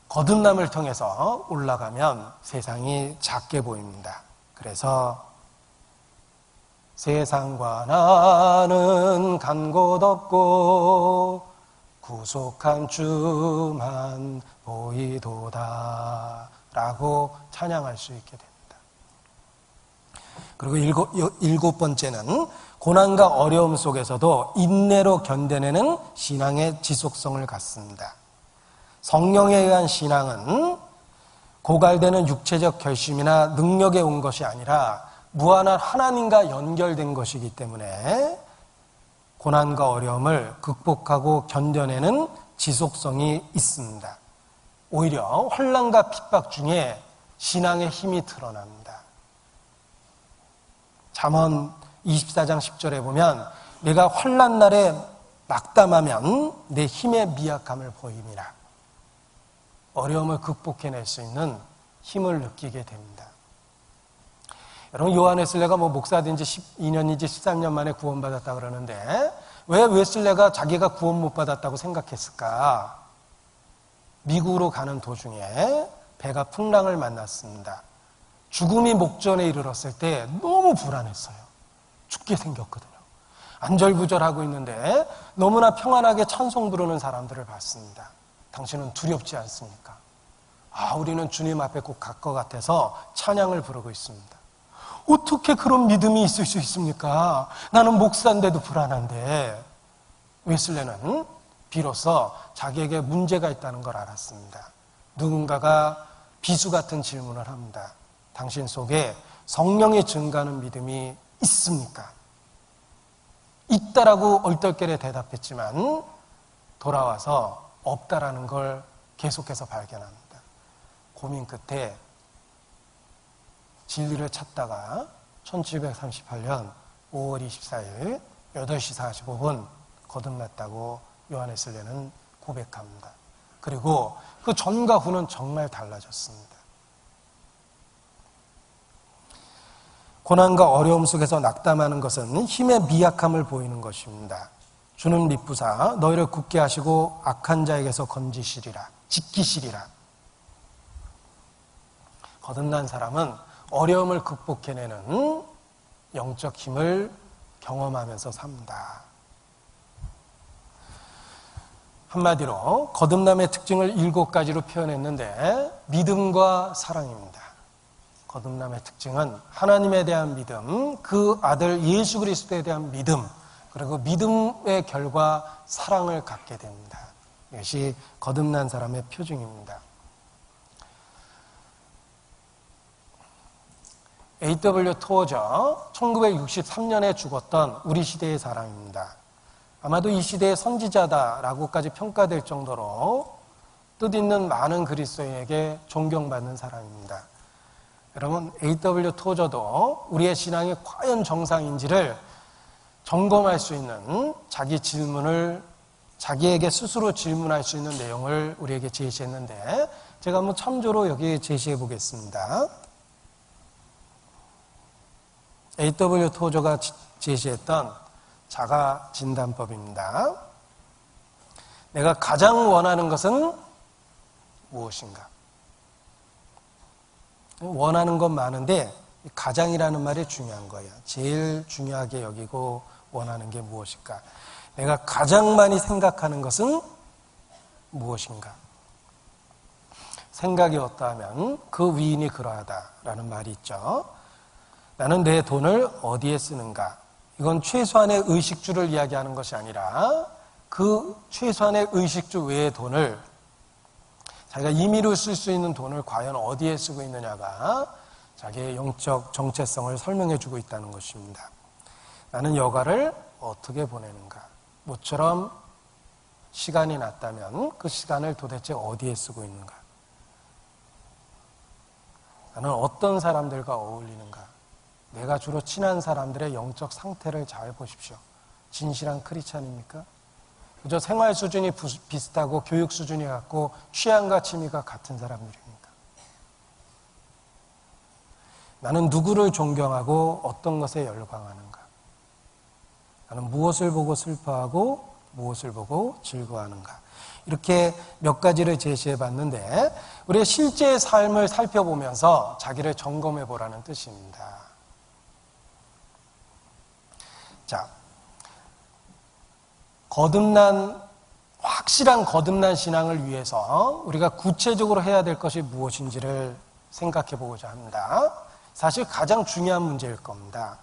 S1: 거듭남을 통해서 올라가면 세상이 작게 보입니다. 그래서 세상과 나는 간 곳 없고 구속한 주만 보이도다 라고 찬양할 수 있게 됩니다. 그리고 일곱 번째는 고난과 어려움 속에서도 인내로 견뎌내는 신앙의 지속성을 갖습니다. 성령에 의한 신앙은 고갈되는 육체적 결심이나 능력에 온 것이 아니라 무한한 하나님과 연결된 것이기 때문에 고난과 어려움을 극복하고 견뎌내는 지속성이 있습니다. 오히려 환난과 핍박 중에 신앙의 힘이 드러납니다. 잠언 24장 10절에 보면 내가 환난 날에 낙담하면 내 힘의 미약함을 보임이라. 어려움을 극복해낼 수 있는 힘을 느끼게 됩니다. 여러분, 요한 웨슬레가 목사 된 지 12년인지 13년 만에 구원받았다 그러는데 왜 웨슬레가 자기가 구원 못 받았다고 생각했을까? 미국으로 가는 도중에 배가 풍랑을 만났습니다. 죽음이 목전에 이르렀을 때 너무 불안했어요. 죽게 생겼거든요. 안절부절하고 있는데 너무나 평안하게 찬송 부르는 사람들을 봤습니다. 당신은 두렵지 않습니까? 우리는 주님 앞에 꼭 갈 것 같아서 찬양을 부르고 있습니다. 어떻게 그런 믿음이 있을 수 있습니까? 나는 목사인데도 불안한데. 웨슬레는 비로소 자기에게 문제가 있다는 걸 알았습니다. 누군가가 비수 같은 질문을 합니다. 당신 속에 성령이 증가하는 믿음이 있습니까? 있다라고 얼떨결에 대답했지만 돌아와서 없다라는 걸 계속해서 발견합니다. 고민 끝에 진리를 찾다가 1738년 5월 24일 8시 45분 거듭났다고 요한 웨슬레는 고백합니다. 그리고 그 전과 후는 정말 달라졌습니다. 고난과 어려움 속에서 낙담하는 것은 힘의 미약함을 보이는 것입니다. 주는 미쁘사 너희를 굳게 하시고 악한 자에게서 건지시리라, 지키시리라. 거듭난 사람은 어려움을 극복해내는 영적 힘을 경험하면서 삽니다. 한마디로 거듭남의 특징을 7가지로 표현했는데 믿음과 사랑입니다. 거듭남의 특징은 하나님에 대한 믿음, 그 아들 예수 그리스도에 대한 믿음, 그리고 믿음의 결과 사랑을 갖게 됩니다. 이것이 거듭난 사람의 표징입니다. A.W. 토저, 1963년에 죽었던 우리 시대의 사람입니다. 아마도 이 시대의 선지자다라고까지 평가될 정도로 뜻있는 많은 그리스도인에게 존경받는 사람입니다. 여러분, A.W. 토저도 우리의 신앙이 과연 정상인지를 점검할 수 있는 자기에게 스스로 질문할 수 있는 내용을 우리에게 제시했는데 제가 한번 참조로 여기 제시해 보겠습니다. A.W. 토저가 제시했던 자가 진단법입니다. 내가 가장 원하는 것은 무엇인가? 원하는 건 많은데 가장이라는 말이 중요한 거예요. 제일 중요하게 여기고 원하는 게 무엇일까? 내가 가장 많이 생각하는 것은 무엇인가? 생각이 어떠하면 그 위인이 그러하다라는 말이 있죠. 나는 내 돈을 어디에 쓰는가? 이건 최소한의 의식주를 이야기하는 것이 아니라 그 최소한의 의식주 외의 돈을 자기가 임의로 쓸 수 있는 돈을 과연 어디에 쓰고 있느냐가 자기의 영적 정체성을 설명해 주고 있다는 것입니다. 나는 여가를 어떻게 보내는가? 모처럼 시간이 났다면 그 시간을 도대체 어디에 쓰고 있는가? 나는 어떤 사람들과 어울리는가? 내가 주로 친한 사람들의 영적 상태를 잘 보십시오. 진실한 크리스찬입니까? 그저 생활 수준이 비슷하고 교육 수준이 같고 취향과 취미가 같은 사람들입니까? 나는 누구를 존경하고 어떤 것에 열광하는가? 나는 무엇을 보고 슬퍼하고 무엇을 보고 즐거워하는가? 이렇게 몇 가지를 제시해 봤는데 우리의 실제 삶을 살펴보면서 자기를 점검해 보라는 뜻입니다. 자, 확실한 거듭난 신앙을 위해서 우리가 구체적으로 해야 될 것이 무엇인지를 생각해 보고자 합니다. 사실 가장 중요한 문제일 겁니다.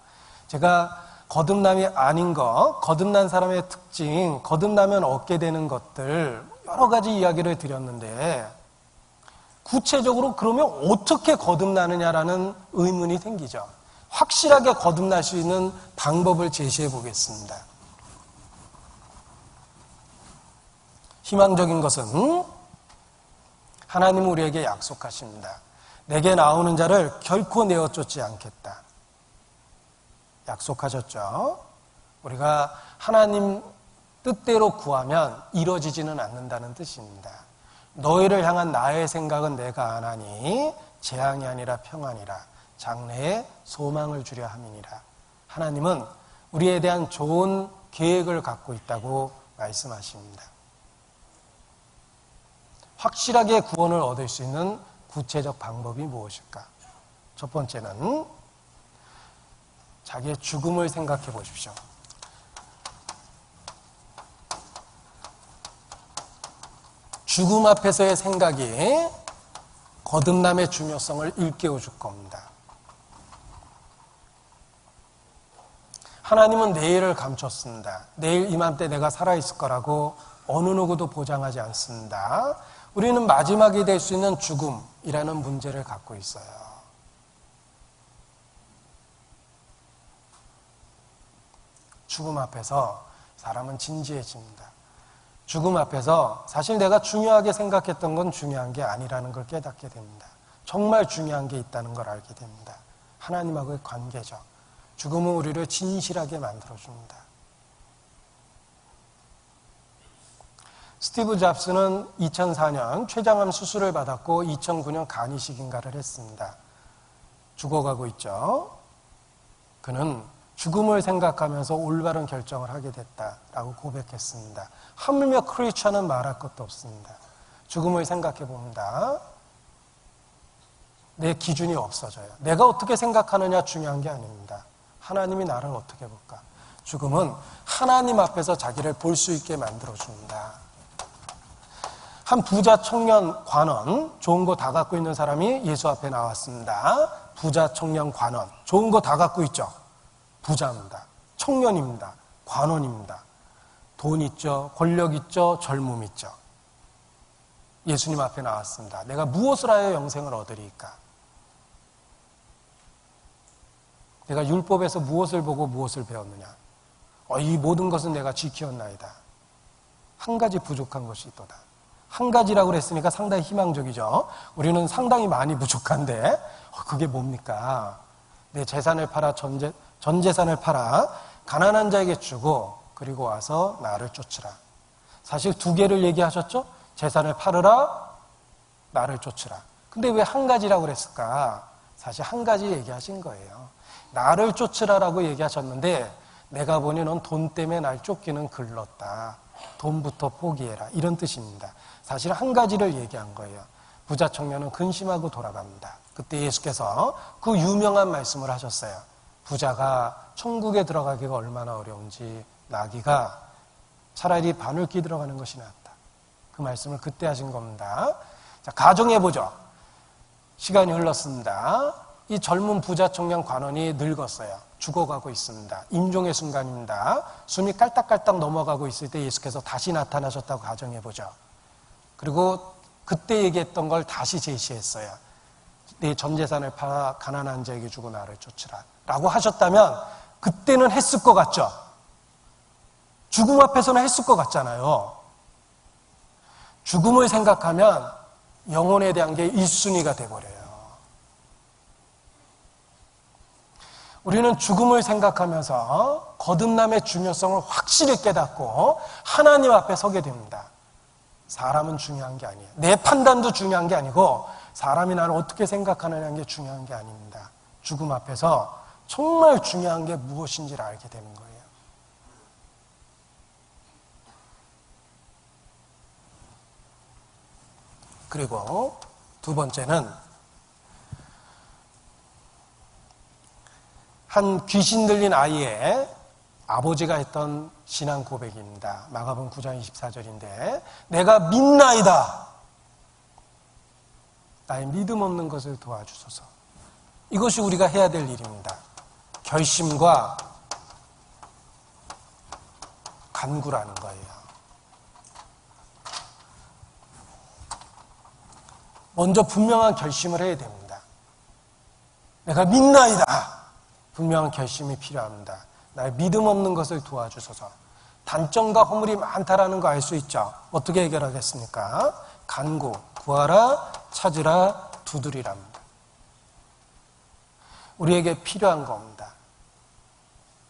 S1: 제가 거듭남이 아닌 것, 거듭난 사람의 특징, 거듭나면 얻게 되는 것들 여러 가지 이야기를 드렸는데 구체적으로 그러면 어떻게 거듭나느냐라는 의문이 생기죠. 확실하게 거듭날 수 있는 방법을 제시해 보겠습니다. 희망적인 것은 하나님은 우리에게 약속하십니다. 내게 나오는 자를 결코 내어 쫓지 않겠다. 약속하셨죠? 우리가 하나님 뜻대로 구하면 이루어지지는 않는다는 뜻입니다. 너희를 향한 나의 생각은 내가 아나니 재앙이 아니라 평안이라 장래에 소망을 주려 함이니라. 하나님은 우리에 대한 좋은 계획을 갖고 있다고 말씀하십니다. 확실하게 구원을 얻을 수 있는 구체적 방법이 무엇일까? 첫 번째는 자기의 죽음을 생각해 보십시오. 죽음 앞에서의 생각이 거듭남의 중요성을 일깨워 줄 겁니다. 하나님은 내일을 감췄습니다. 내일 이맘때 내가 살아있을 거라고 어느 누구도 보장하지 않습니다. 우리는 마지막이 될 수 있는 죽음이라는 문제를 갖고 있어요. 죽음 앞에서 사람은 진지해집니다. 죽음 앞에서 사실 내가 중요하게 생각했던 건 중요한 게 아니라는 걸 깨닫게 됩니다. 정말 중요한 게 있다는 걸 알게 됩니다. 하나님하고의 관계죠. 죽음은 우리를 진실하게 만들어줍니다. 스티브 잡스는 2004년 췌장암 수술을 받았고 2009년 간 이식인가를 했습니다. 죽어가고 있죠. 그는 죽음을 생각하면서 올바른 결정을 하게 됐다라고 고백했습니다. 하물며 크리스천은 말할 것도 없습니다. 죽음을 생각해 봅니다. 내 기준이 없어져요. 내가 어떻게 생각하느냐 중요한 게 아닙니다. 하나님이 나를 어떻게 볼까? 죽음은 하나님 앞에서 자기를 볼 수 있게 만들어줍니다. 한 부자 청년 관원, 좋은 거 다 갖고 있는 사람이 예수 앞에 나왔습니다. 부자 청년 관원, 좋은 거 다 갖고 있죠. 부자입니다. 청년입니다. 관원입니다. 돈 있죠. 권력 있죠. 젊음 있죠. 예수님 앞에 나왔습니다. 내가 무엇을 하여 영생을 얻으리까? 내가 율법에서 무엇을 보고 무엇을 배웠느냐? 이 모든 것은 내가 지키었나이다. 한 가지 부족한 것이 있도다. 한 가지라고 그랬으니까 상당히 희망적이죠. 우리는 상당히 많이 부족한데 그게 뭡니까? 내 재산을 팔아 전 재산을 팔아 가난한 자에게 주고 그리고 와서 나를 쫓으라. 사실 두 개를 얘기하셨죠? 재산을 팔으라, 나를 쫓으라. 근데 왜 한 가지라고 그랬을까? 사실 한 가지 얘기하신 거예요. 나를 쫓으라라고 얘기하셨는데 내가 보니 넌 돈 때문에 날 쫓기는 글렀다. 돈부터 포기해라. 이런 뜻입니다. 사실 한 가지를 얘기한 거예요. 부자 청년은 근심하고 돌아갑니다. 그때 예수께서 그 유명한 말씀을 하셨어요. 부자가 천국에 들어가기가 얼마나 어려운지 나기가 차라리 바늘기 들어가는 것이 낫다. 그 말씀을 그때 하신 겁니다. 자, 가정해보죠. 시간이 흘렀습니다. 이 젊은 부자 청년 관원이 늙었어요. 죽어가고 있습니다. 임종의 순간입니다. 숨이 깔딱깔딱 넘어가고 있을 때 예수께서 다시 나타나셨다고 가정해보죠. 그리고 그때 얘기했던 걸 다시 제시했어요. 내 전 재산을 팔아 가난한 자에게 주고 나를 쫓으라 라고 하셨다면 그때는 했을 것 같죠? 죽음 앞에서는 했을 것 같잖아요. 죽음을 생각하면 영혼에 대한 게 1순위가 돼버려요. 우리는 죽음을 생각하면서 거듭남의 중요성을 확실히 깨닫고 하나님 앞에 서게 됩니다. 사람은 중요한 게 아니에요. 내 판단도 중요한 게 아니고 사람이 나를 어떻게 생각하느냐는 게 중요한 게 아닙니다. 죽음 앞에서 정말 중요한 게 무엇인지를 알게 되는 거예요. 그리고 두 번째는 한 귀신 들린 아이의 아버지가 했던 신앙 고백입니다. 마가복음 9장 24절인데 내가 믿나이다. 나의 믿음 없는 것을 도와주소서. 이것이 우리가 해야 될 일입니다. 결심과 간구라는 거예요. 먼저 분명한 결심을 해야 됩니다. 내가 믿나이다. 분명한 결심이 필요합니다. 나의 믿음 없는 것을 도와주소서. 단점과 허물이 많다라는 거 알 수 있죠. 어떻게 해결하겠습니까? 간구, 구하라, 찾으라, 두드리랍니다. 우리에게 필요한 겁니다.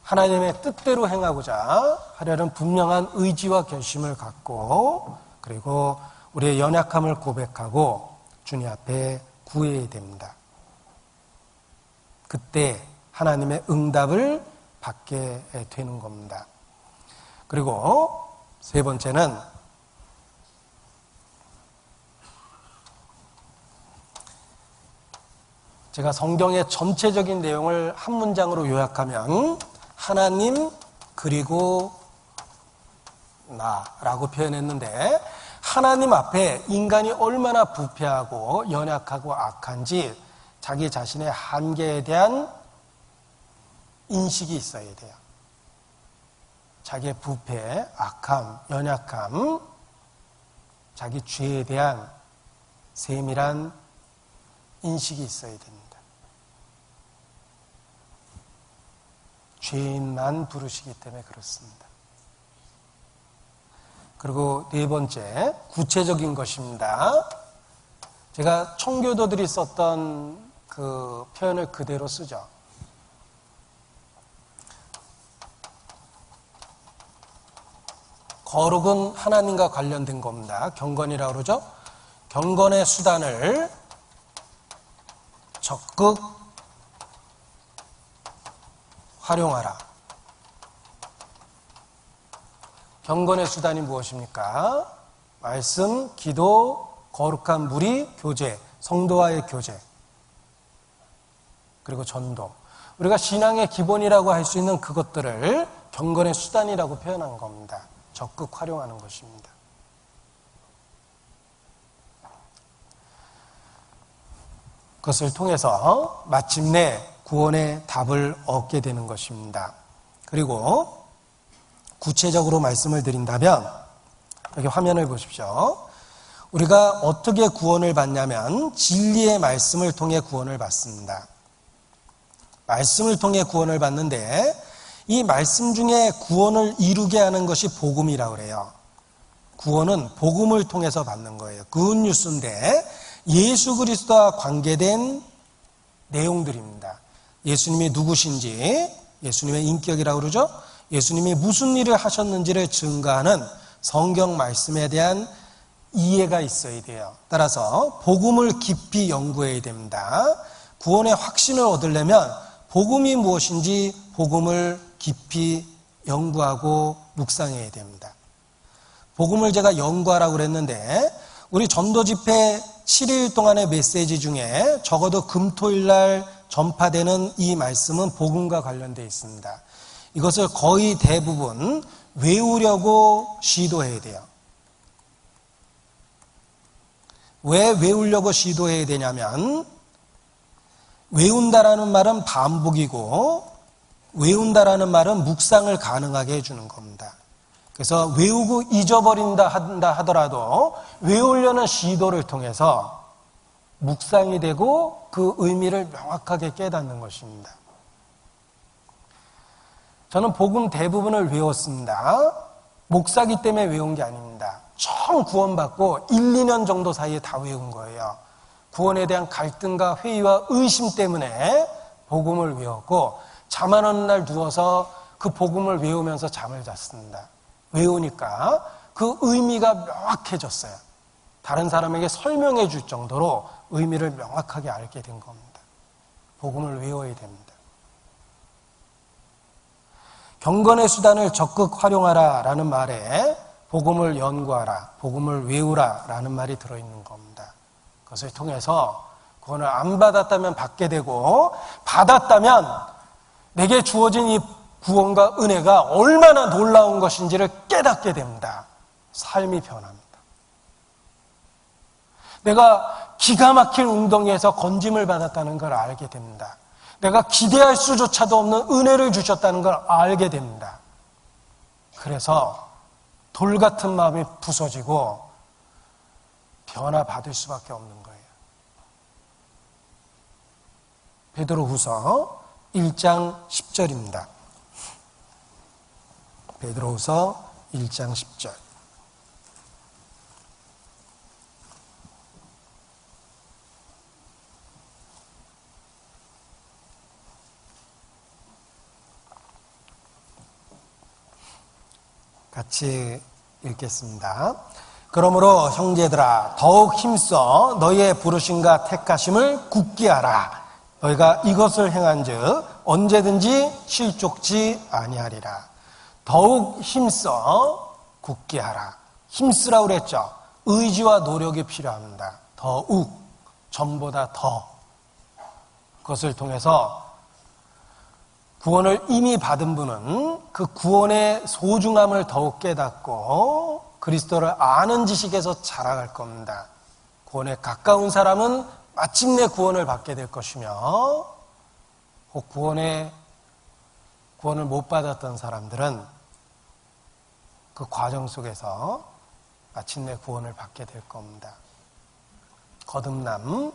S1: 하나님의 뜻대로 행하고자 하려는 분명한 의지와 결심을 갖고 그리고 우리의 연약함을 고백하고 주님 앞에 구해야 됩니다. 그때 하나님의 응답을 받게 되는 겁니다. 그리고 세 번째는 제가 성경의 전체적인 내용을 한 문장으로 요약하면 하나님 그리고 나라고 표현했는데 하나님 앞에 인간이 얼마나 부패하고 연약하고 악한지 자기 자신의 한계에 대한 인식이 있어야 돼요. 자기의 부패, 악함, 연약함, 자기 죄에 대한 세밀한 인식이 있어야 됩니다. 죄인만 부르시기 때문에 그렇습니다. 그리고 네 번째, 구체적인 것입니다. 제가 청교도들이 썼던 그 표현을 그대로 쓰죠. 거룩은 하나님과 관련된 겁니다. 경건이라고 그러죠. 경건의 수단을 적극 활용하라. 경건의 수단이 무엇입니까? 말씀, 기도, 거룩한 무리, 교제, 성도와의 교제, 그리고 전도. 우리가 신앙의 기본이라고 할 수 있는 그것들을 경건의 수단이라고 표현한 겁니다. 적극 활용하는 것입니다. 그것을 통해서 마침내 구원의 답을 얻게 되는 것입니다. 그리고 구체적으로 말씀을 드린다면 여기 화면을 보십시오. 우리가 어떻게 구원을 받냐면 진리의 말씀을 통해 구원을 받습니다. 말씀을 통해 구원을 받는데 이 말씀 중에 구원을 이루게 하는 것이 복음이라고 그래요. 구원은 복음을 통해서 받는 거예요. 굿뉴스인데 예수 그리스도와 관계된 내용들입니다. 예수님이 누구신지, 예수님의 인격이라고 그러죠. 예수님이 무슨 일을 하셨는지를 증거하는 성경 말씀에 대한 이해가 있어야 돼요. 따라서 복음을 깊이 연구해야 됩니다. 구원의 확신을 얻으려면 복음이 무엇인지 복음을 깊이 연구하고 묵상해야 됩니다. 복음을 제가 연구하라고 그랬는데 우리 전도 집회 7일 동안의 메시지 중에 적어도 금토일 날 전파되는 이 말씀은 복음과 관련되어 있습니다. 이것을 거의 대부분 외우려고 시도해야 돼요. 왜 외우려고 시도해야 되냐면 외운다라는 말은 반복이고 외운다라는 말은 묵상을 가능하게 해주는 겁니다. 그래서 외우고 잊어버린다 한다 하더라도 외우려는 시도를 통해서 묵상이 되고 그 의미를 명확하게 깨닫는 것입니다. 저는 복음 대부분을 외웠습니다. 목사기 때문에 외운 게 아닙니다. 처음 구원받고 1, 2년 정도 사이에 다 외운 거예요. 구원에 대한 갈등과 회의와 의심 때문에 복음을 외웠고 잠하는 날 누워서 그 복음을 외우면서 잠을 잤습니다. 외우니까 그 의미가 명확해졌어요. 다른 사람에게 설명해 줄 정도로 의미를 명확하게 알게 된 겁니다. 복음을 외워야 됩니다. 경건의 수단을 적극 활용하라 라는 말에 복음을 연구하라, 복음을 외우라 라는 말이 들어있는 겁니다. 그것을 통해서 구원을 안 받았다면 받게 되고 받았다면 내게 주어진 이 구원과 은혜가 얼마나 놀라운 것인지를 깨닫게 됩니다. 삶이 변합니다. 내가 기가 막힐 웅덩이에서 건짐을 받았다는 걸 알게 됩니다. 내가 기대할 수조차도 없는 은혜를 주셨다는 걸 알게 됩니다. 그래서 돌 같은 마음이 부서지고 변화받을 수밖에 없는 거예요. 베드로후서 1장 10절입니다. 베드로후서 1장 10절. 같이 읽겠습니다. 그러므로 형제들아 더욱 힘써 너희의 부르심과 택하심을 굳게 하라. 너희가 이것을 행한즉 언제든지 실족지 아니하리라. 더욱 힘써 굳게 하라. 힘쓰라고 그랬죠. 의지와 노력이 필요합니다. 더욱, 전보다 더. 그것을 통해서 구원을 이미 받은 분은 그 구원의 소중함을 더욱 깨닫고 그리스도를 아는 지식에서 자라갈 겁니다. 구원에 가까운 사람은 마침내 구원을 받게 될 것이며 혹 구원을 못 받았던 사람들은 그 과정 속에서 마침내 구원을 받게 될 겁니다. 거듭남,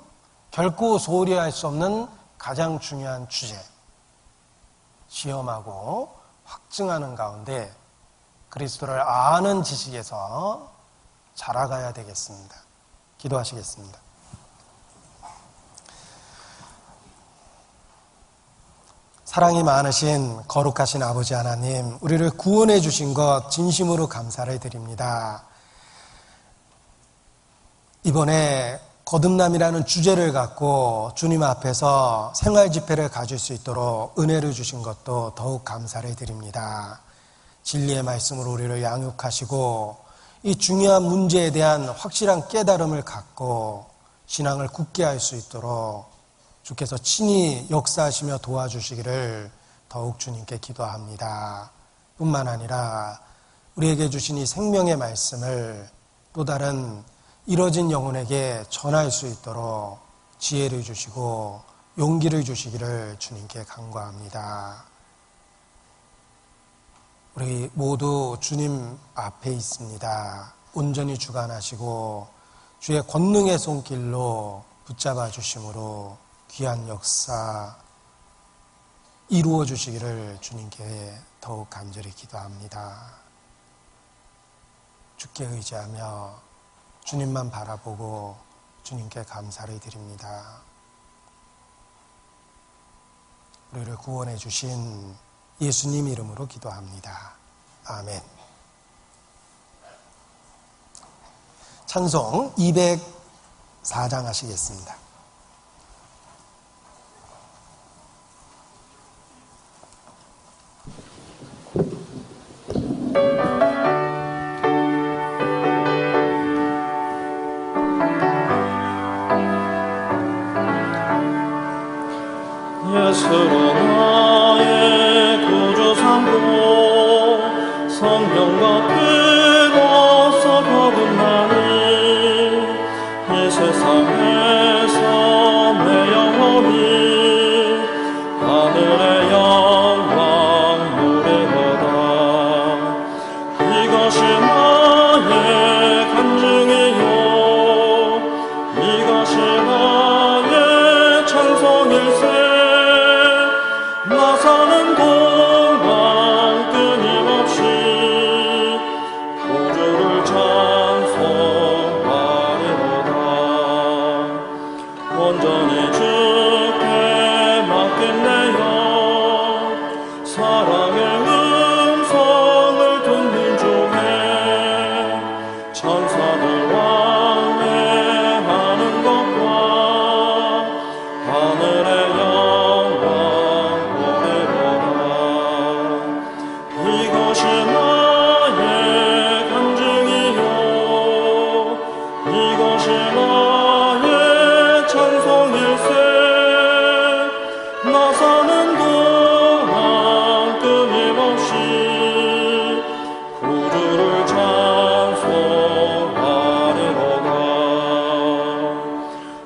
S1: 결코 소홀히 할 수 없는 가장 중요한 주제. 시험하고 확증하는 가운데 그리스도를 아는 지식에서 자라가야 되겠습니다. 기도하시겠습니다. 사랑이 많으신 거룩하신 아버지 하나님, 우리를 구원해 주신 것 진심으로 감사를 드립니다. 이번에 거듭남이라는 주제를 갖고 주님 앞에서 생활 집회를 가질 수 있도록 은혜를 주신 것도 더욱 감사를 드립니다. 진리의 말씀으로 우리를 양육하시고 이 중요한 문제에 대한 확실한 깨달음을 갖고 신앙을 굳게 할 수 있도록 주께서 친히 역사하시며 도와주시기를 더욱 주님께 기도합니다. 뿐만 아니라 우리에게 주신 이 생명의 말씀을 또 다른 이뤄진 영혼에게 전할 수 있도록 지혜를 주시고 용기를 주시기를 주님께 간구합니다. 우리 모두 주님 앞에 있습니다. 온전히 주관하시고 주의 권능의 손길로 붙잡아 주심으로 귀한 역사 이루어 주시기를 주님께 더욱 간절히 기도합니다. 주께 의지하며 주님만 바라보고 주님께 감사를 드립니다. 우리를 구원해 주신 예수님 이름으로 기도합니다. 아멘. 찬송 204장 하시겠습니다.
S2: 예수로 나의 구주 삼고 성령과 피로써 거듭나니 이 세상에서 내 영혼이 하늘의 영광 누리로다. 이것이 나의 간증이요 이것이 나의 찬송일세. 나 사는 동안 끊임없이 구주를 찬송하리로다. 온전히 주께 맡긴 내 영 사랑의 음성을 듣는 중에 천사들 왕래하는 것과 하늘의 이것이 나의 간증이요 이것이 나의 찬송일세. 나 사는 동안 끊임없이 구주를 찬송하리로다.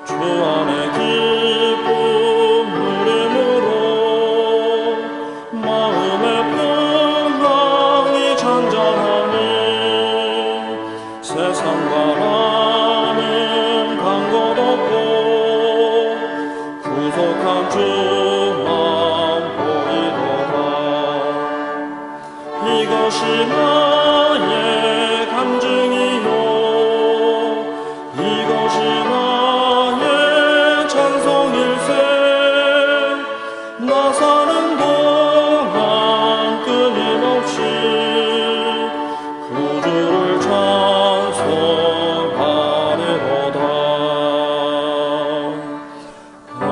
S2: 주 안에 기쁨 누림으로 마음의 잔잔하니 세상과 나는 간 것 없고 구속한 주만 보이도다. 이것이 나의 간증이요 이것이 나의 찬송일세. 나 사는 동안 끊임없이 구주를 찬송하리로다. 아멘.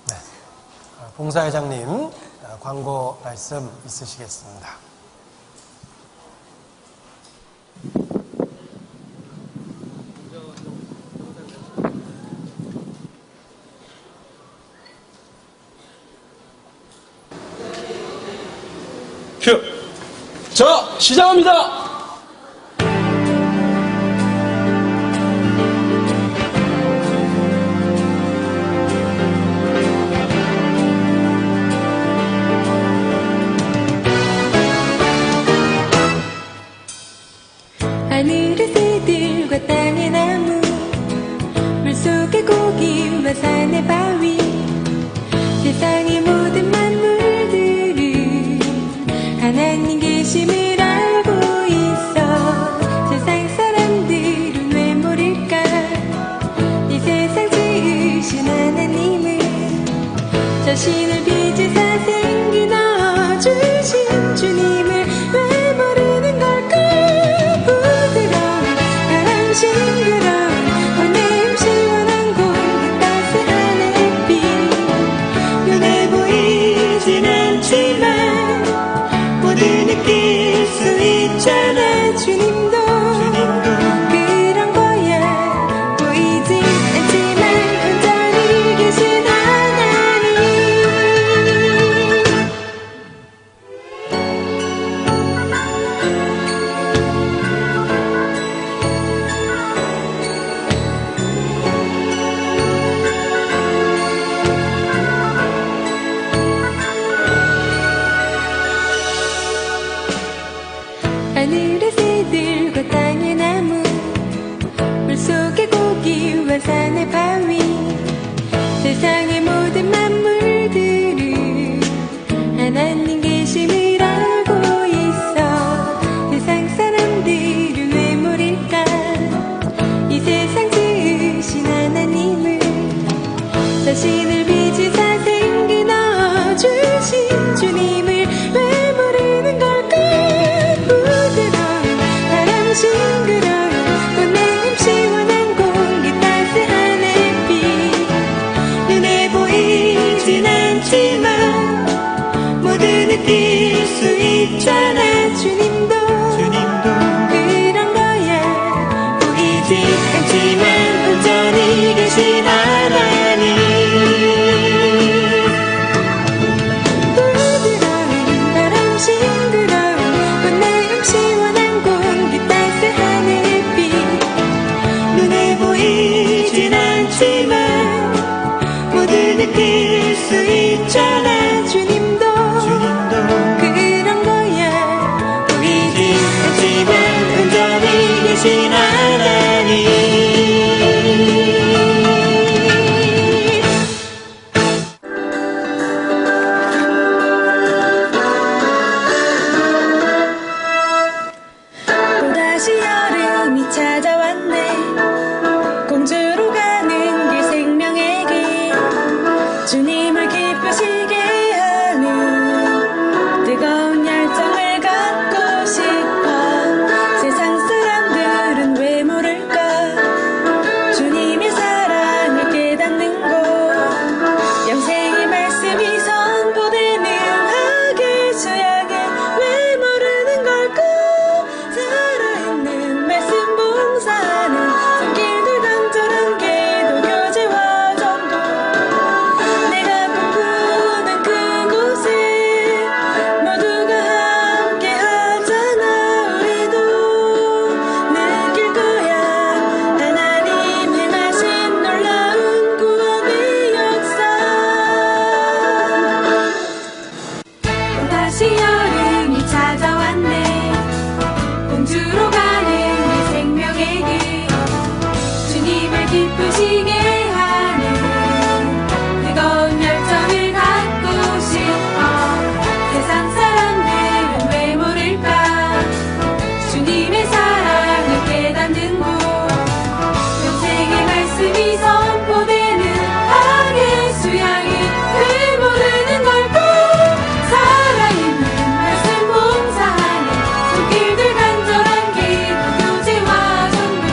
S1: 네. 봉사회장님 광고 말씀 있으시겠습니다.
S3: 큐! 자, 시작합니다!
S4: 하늘의 새들과 땅의 나무 물속의 고기와 산의 바위 세상의 모든 만물들은 하나님 계심을 알고 자신을 빚으사 생기 넣어주신 주님을 왜 모르는 걸까? 부드러운 바람 싱그러운 보냄 시원한 공기 따스한 햇빛 눈에 보이진 않지만 모두 느낄 수 있잖아. 주님도 그런 거야. 보이진 않지만 온전히 계신 하나님. 하늘의 새들과 땅의 나무 물속의 고기와 산의 바위 세상의 모든 만물들은 하나님 계심을 알고 있어. 세상 사람들은 왜 모를까? 이 세상 지으신 하나님을 자신을 빚으사 생기 넣어주신 주님을 왜 모르는 걸까? 부드러운 바람 싱그러운 보냄 시원한 공기 따스한 햇빛 눈에 보이진 않지만 모두 느낄 수 있잖아. 주님도 그런 거야. 보이진 않지만 온전히 계신 하나님. 부드러운 바람 싱그러운 보냄 시원한 공기 따스한 햇빛 눈에 보이진 않지만 모두 느낄 수 있잖아. 주님도 그런 거야. 보이진 않지만 온전히 계신 하나님. 또다시 여름이 찾아왔네. 공주로 가는 길 생명의 길 주님을 기쁘시게 하는 뜨거운 열정을 갖고 싶어. 세상 사람들은 왜 모를까? 주님의 사랑을 깨닫는 곳 영생의 말씀이 선포되는 하게 수양해. 왜 모르는 걸까? 살아있는 말씀 봉사는 손길들 간절한 기도 교제와 전도 내가 꿈꾸는 그곳에 모두가 함께 하잖아. 우리도 느낄 거야. 하나님 행하신 놀라운 구원의 역사. 다시 여름이 찾아왔네. 공주로 가는 길 생명의 길 주님을 기쁘시게 하는 뜨거운 열정을 갖고 싶어. 세상 사람들은 왜 모를까? 주님의 사랑을 깨닫는 곳 영생의 말씀이 선포되는 하게 수양이. 왜 모르는 걸까? 살아있는 말씀 봉사하는 손길들 간절한 기도 교제와 전도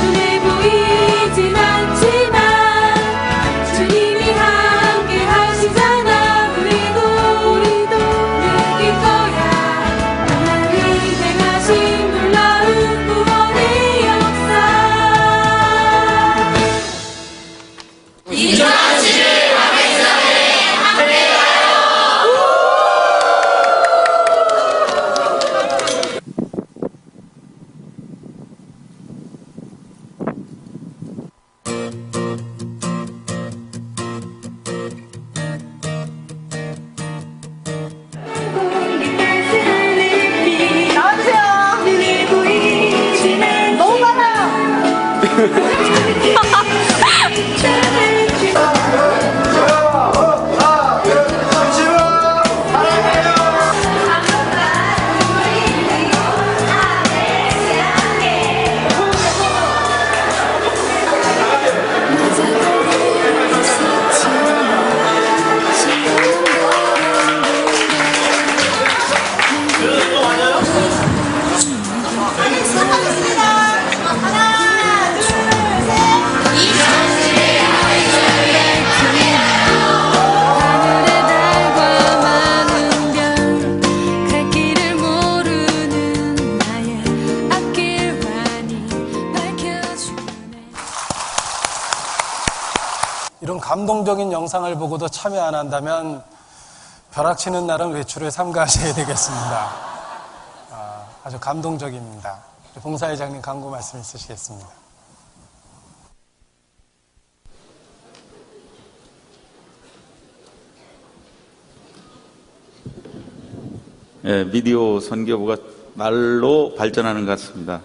S4: 눈에 보이진 않지만 주님이 함께 하시잖아. 우리도 느낄 거야. 하나님 행하신 놀라운 구원의 역사. 공기 따스한 햇빛 나와주세요. 눈에 보이진 않지만 너무 많아요.
S1: 감동적인 영상을 보고도 참여 안 한다면 벼락치는 날은 외출을 삼가하셔야 되겠습니다. 아주 감동적입니다. 봉사회장님 광고 말씀 있으시겠습니다.
S5: 예, 미디어 선교부가 날로 발전하는 것 같습니다.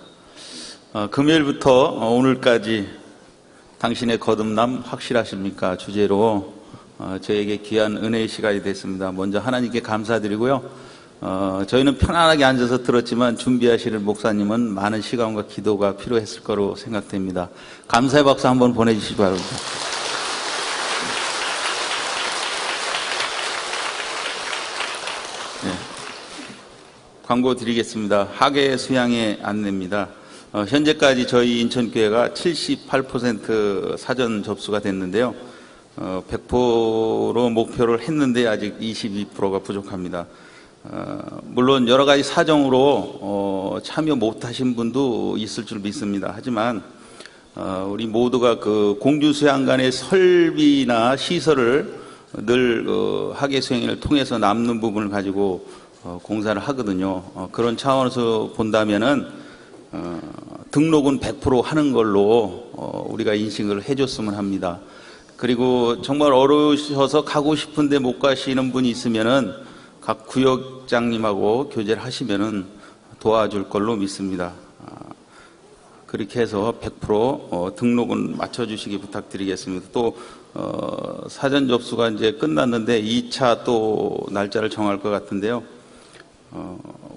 S5: 금요일부터 오늘까지 당신의 거듭남 확실하십니까? 주제로 저에게 귀한 은혜의 시간이 됐습니다. 먼저 하나님께 감사드리고요. 저희는 편안하게 앉아서 들었지만 준비하실 목사님은 많은 시간과 기도가 필요했을 거로 생각됩니다. 감사의 박수 한번 보내주시기 바랍니다. 네. 광고 드리겠습니다. 학예 수양의 안내입니다. 현재까지 저희 인천교회가 78% 사전 접수가 됐는데요. 100% 목표를 했는데 아직 22%가 부족합니다. 물론 여러 가지 사정으로 참여 못하신 분도 있을 줄 믿습니다. 하지만 우리 모두가 그 공주수양관의 설비나 시설을 늘 학예 수양회를 통해서 남는 부분을 가지고 공사를 하거든요. 그런 차원에서 본다면은 등록은 100% 하는 걸로 우리가 인식을 해줬으면 합니다. 그리고 정말 어려우셔서 가고 싶은데 못 가시는 분이 있으면은 각 구역장님하고 교제를 하시면은 도와줄 걸로 믿습니다. 그렇게 해서 100% 등록은 맞춰주시기 부탁드리겠습니다. 또 사전 접수가 이제 끝났는데 2차 또 날짜를 정할 것 같은데요.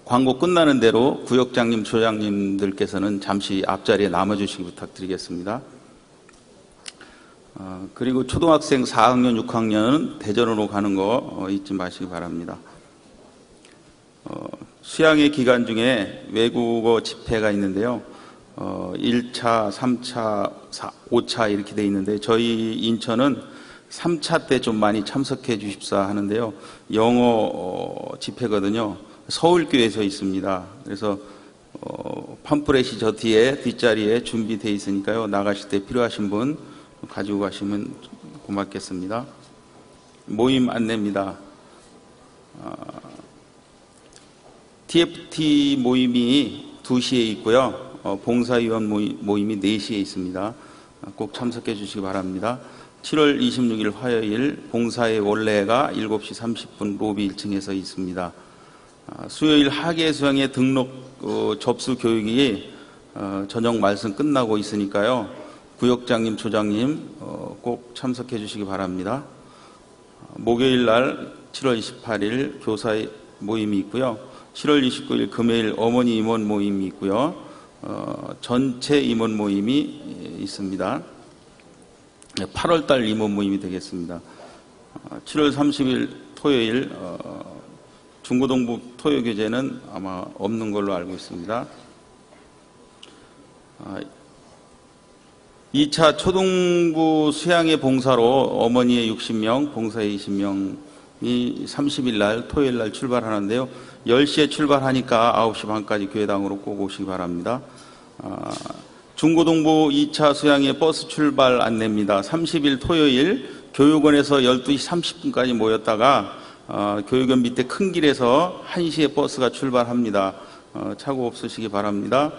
S5: 광고 끝나는 대로 구역장님, 조장님들께서는 잠시 앞자리에 남아주시기 부탁드리겠습니다. 그리고 초등학생 4학년, 6학년은 대전으로 가는 거 잊지 마시기 바랍니다. 수양의 기간 중에 외국어 집회가 있는데요. 1차, 3차, 5차 이렇게 돼 있는데 저희 인천은 3차 때 좀 많이 참석해 주십사 하는데요. 영어 집회거든요. 서울교회에서 있습니다. 그래서 팜프렛이 저 뒤에 뒷자리에 준비되어 있으니까요. 나가실 때 필요하신 분 가지고 가시면 고맙겠습니다. 모임 안내입니다. TFT 모임이 2시에 있고요. 봉사위원 모임이 4시에 있습니다. 꼭 참석해 주시기 바랍니다. 7월 26일 화요일 봉사의 원래가 7시 30분 로비 1층에서 있습니다. 수요일 학예 수양회 등록 접수 교육이 저녁 말씀 끝나고 있으니까요. 구역장님, 조장님 꼭 참석해 주시기 바랍니다. 목요일 날 7월 28일 교사 모임이 있고요. 7월 29일 금요일 어머니 임원 모임이 있고요. 전체 임원 모임이 있습니다. 8월 달 임원 모임이 되겠습니다. 7월 30일 토요일 중고등부 토요교재는 아마 없는 걸로 알고 있습니다. 2차 초등부 수양회 봉사로 어머니의 60명, 봉사의 20명이 30일 날 토요일 날 출발하는데요. 10시에 출발하니까 9시 반까지 교회당으로 꼭 오시기 바랍니다. 중고등부 2차 수양회 버스 출발 안내입니다. 30일 토요일 교육원에서 12시 30분까지 모였다가 교육원 밑에 큰 길에서 1시에 버스가 출발합니다. 착오 없으시기 바랍니다.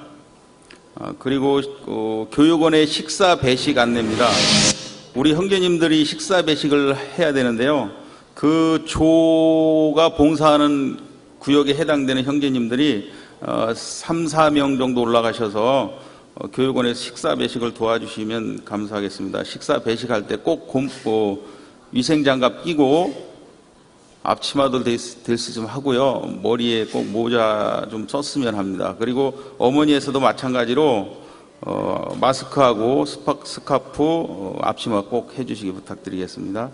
S5: 그리고 교육원의 식사 배식 안내입니다. 우리 형제님들이 식사 배식을 해야 되는데요. 그 조가 봉사하는 구역에 해당되는 형제님들이 3, 4명 정도 올라가셔서 교육원에서 식사 배식을 도와주시면 감사하겠습니다. 식사 배식할 때 꼭 위생장갑 끼고 앞치마도 될 수 좀 하고요. 머리에 꼭 모자 좀 썼으면 합니다. 그리고 어머니에서도 마찬가지로 마스크하고 스카프, 앞치마 꼭 해주시기 부탁드리겠습니다.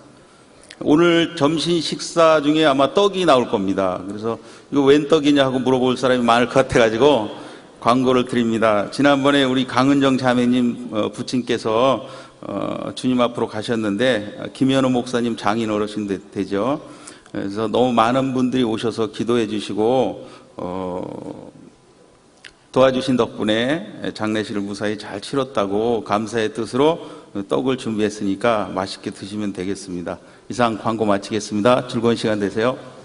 S5: 오늘 점심 식사 중에 아마 떡이 나올 겁니다. 그래서 이거 웬 떡이냐 하고 물어볼 사람이 많을 것 같아가지고 광고를 드립니다. 지난번에 우리 강은정 자매님 부친께서 주님 앞으로 가셨는데 김현우 목사님 장인 어르신 되죠. 그래서 너무 많은 분들이 오셔서 기도해 주시고 도와주신 덕분에 장례식을 무사히 잘 치렀다고 감사의 뜻으로 떡을 준비했으니까 맛있게 드시면 되겠습니다. 이상 광고 마치겠습니다. 즐거운 시간 되세요.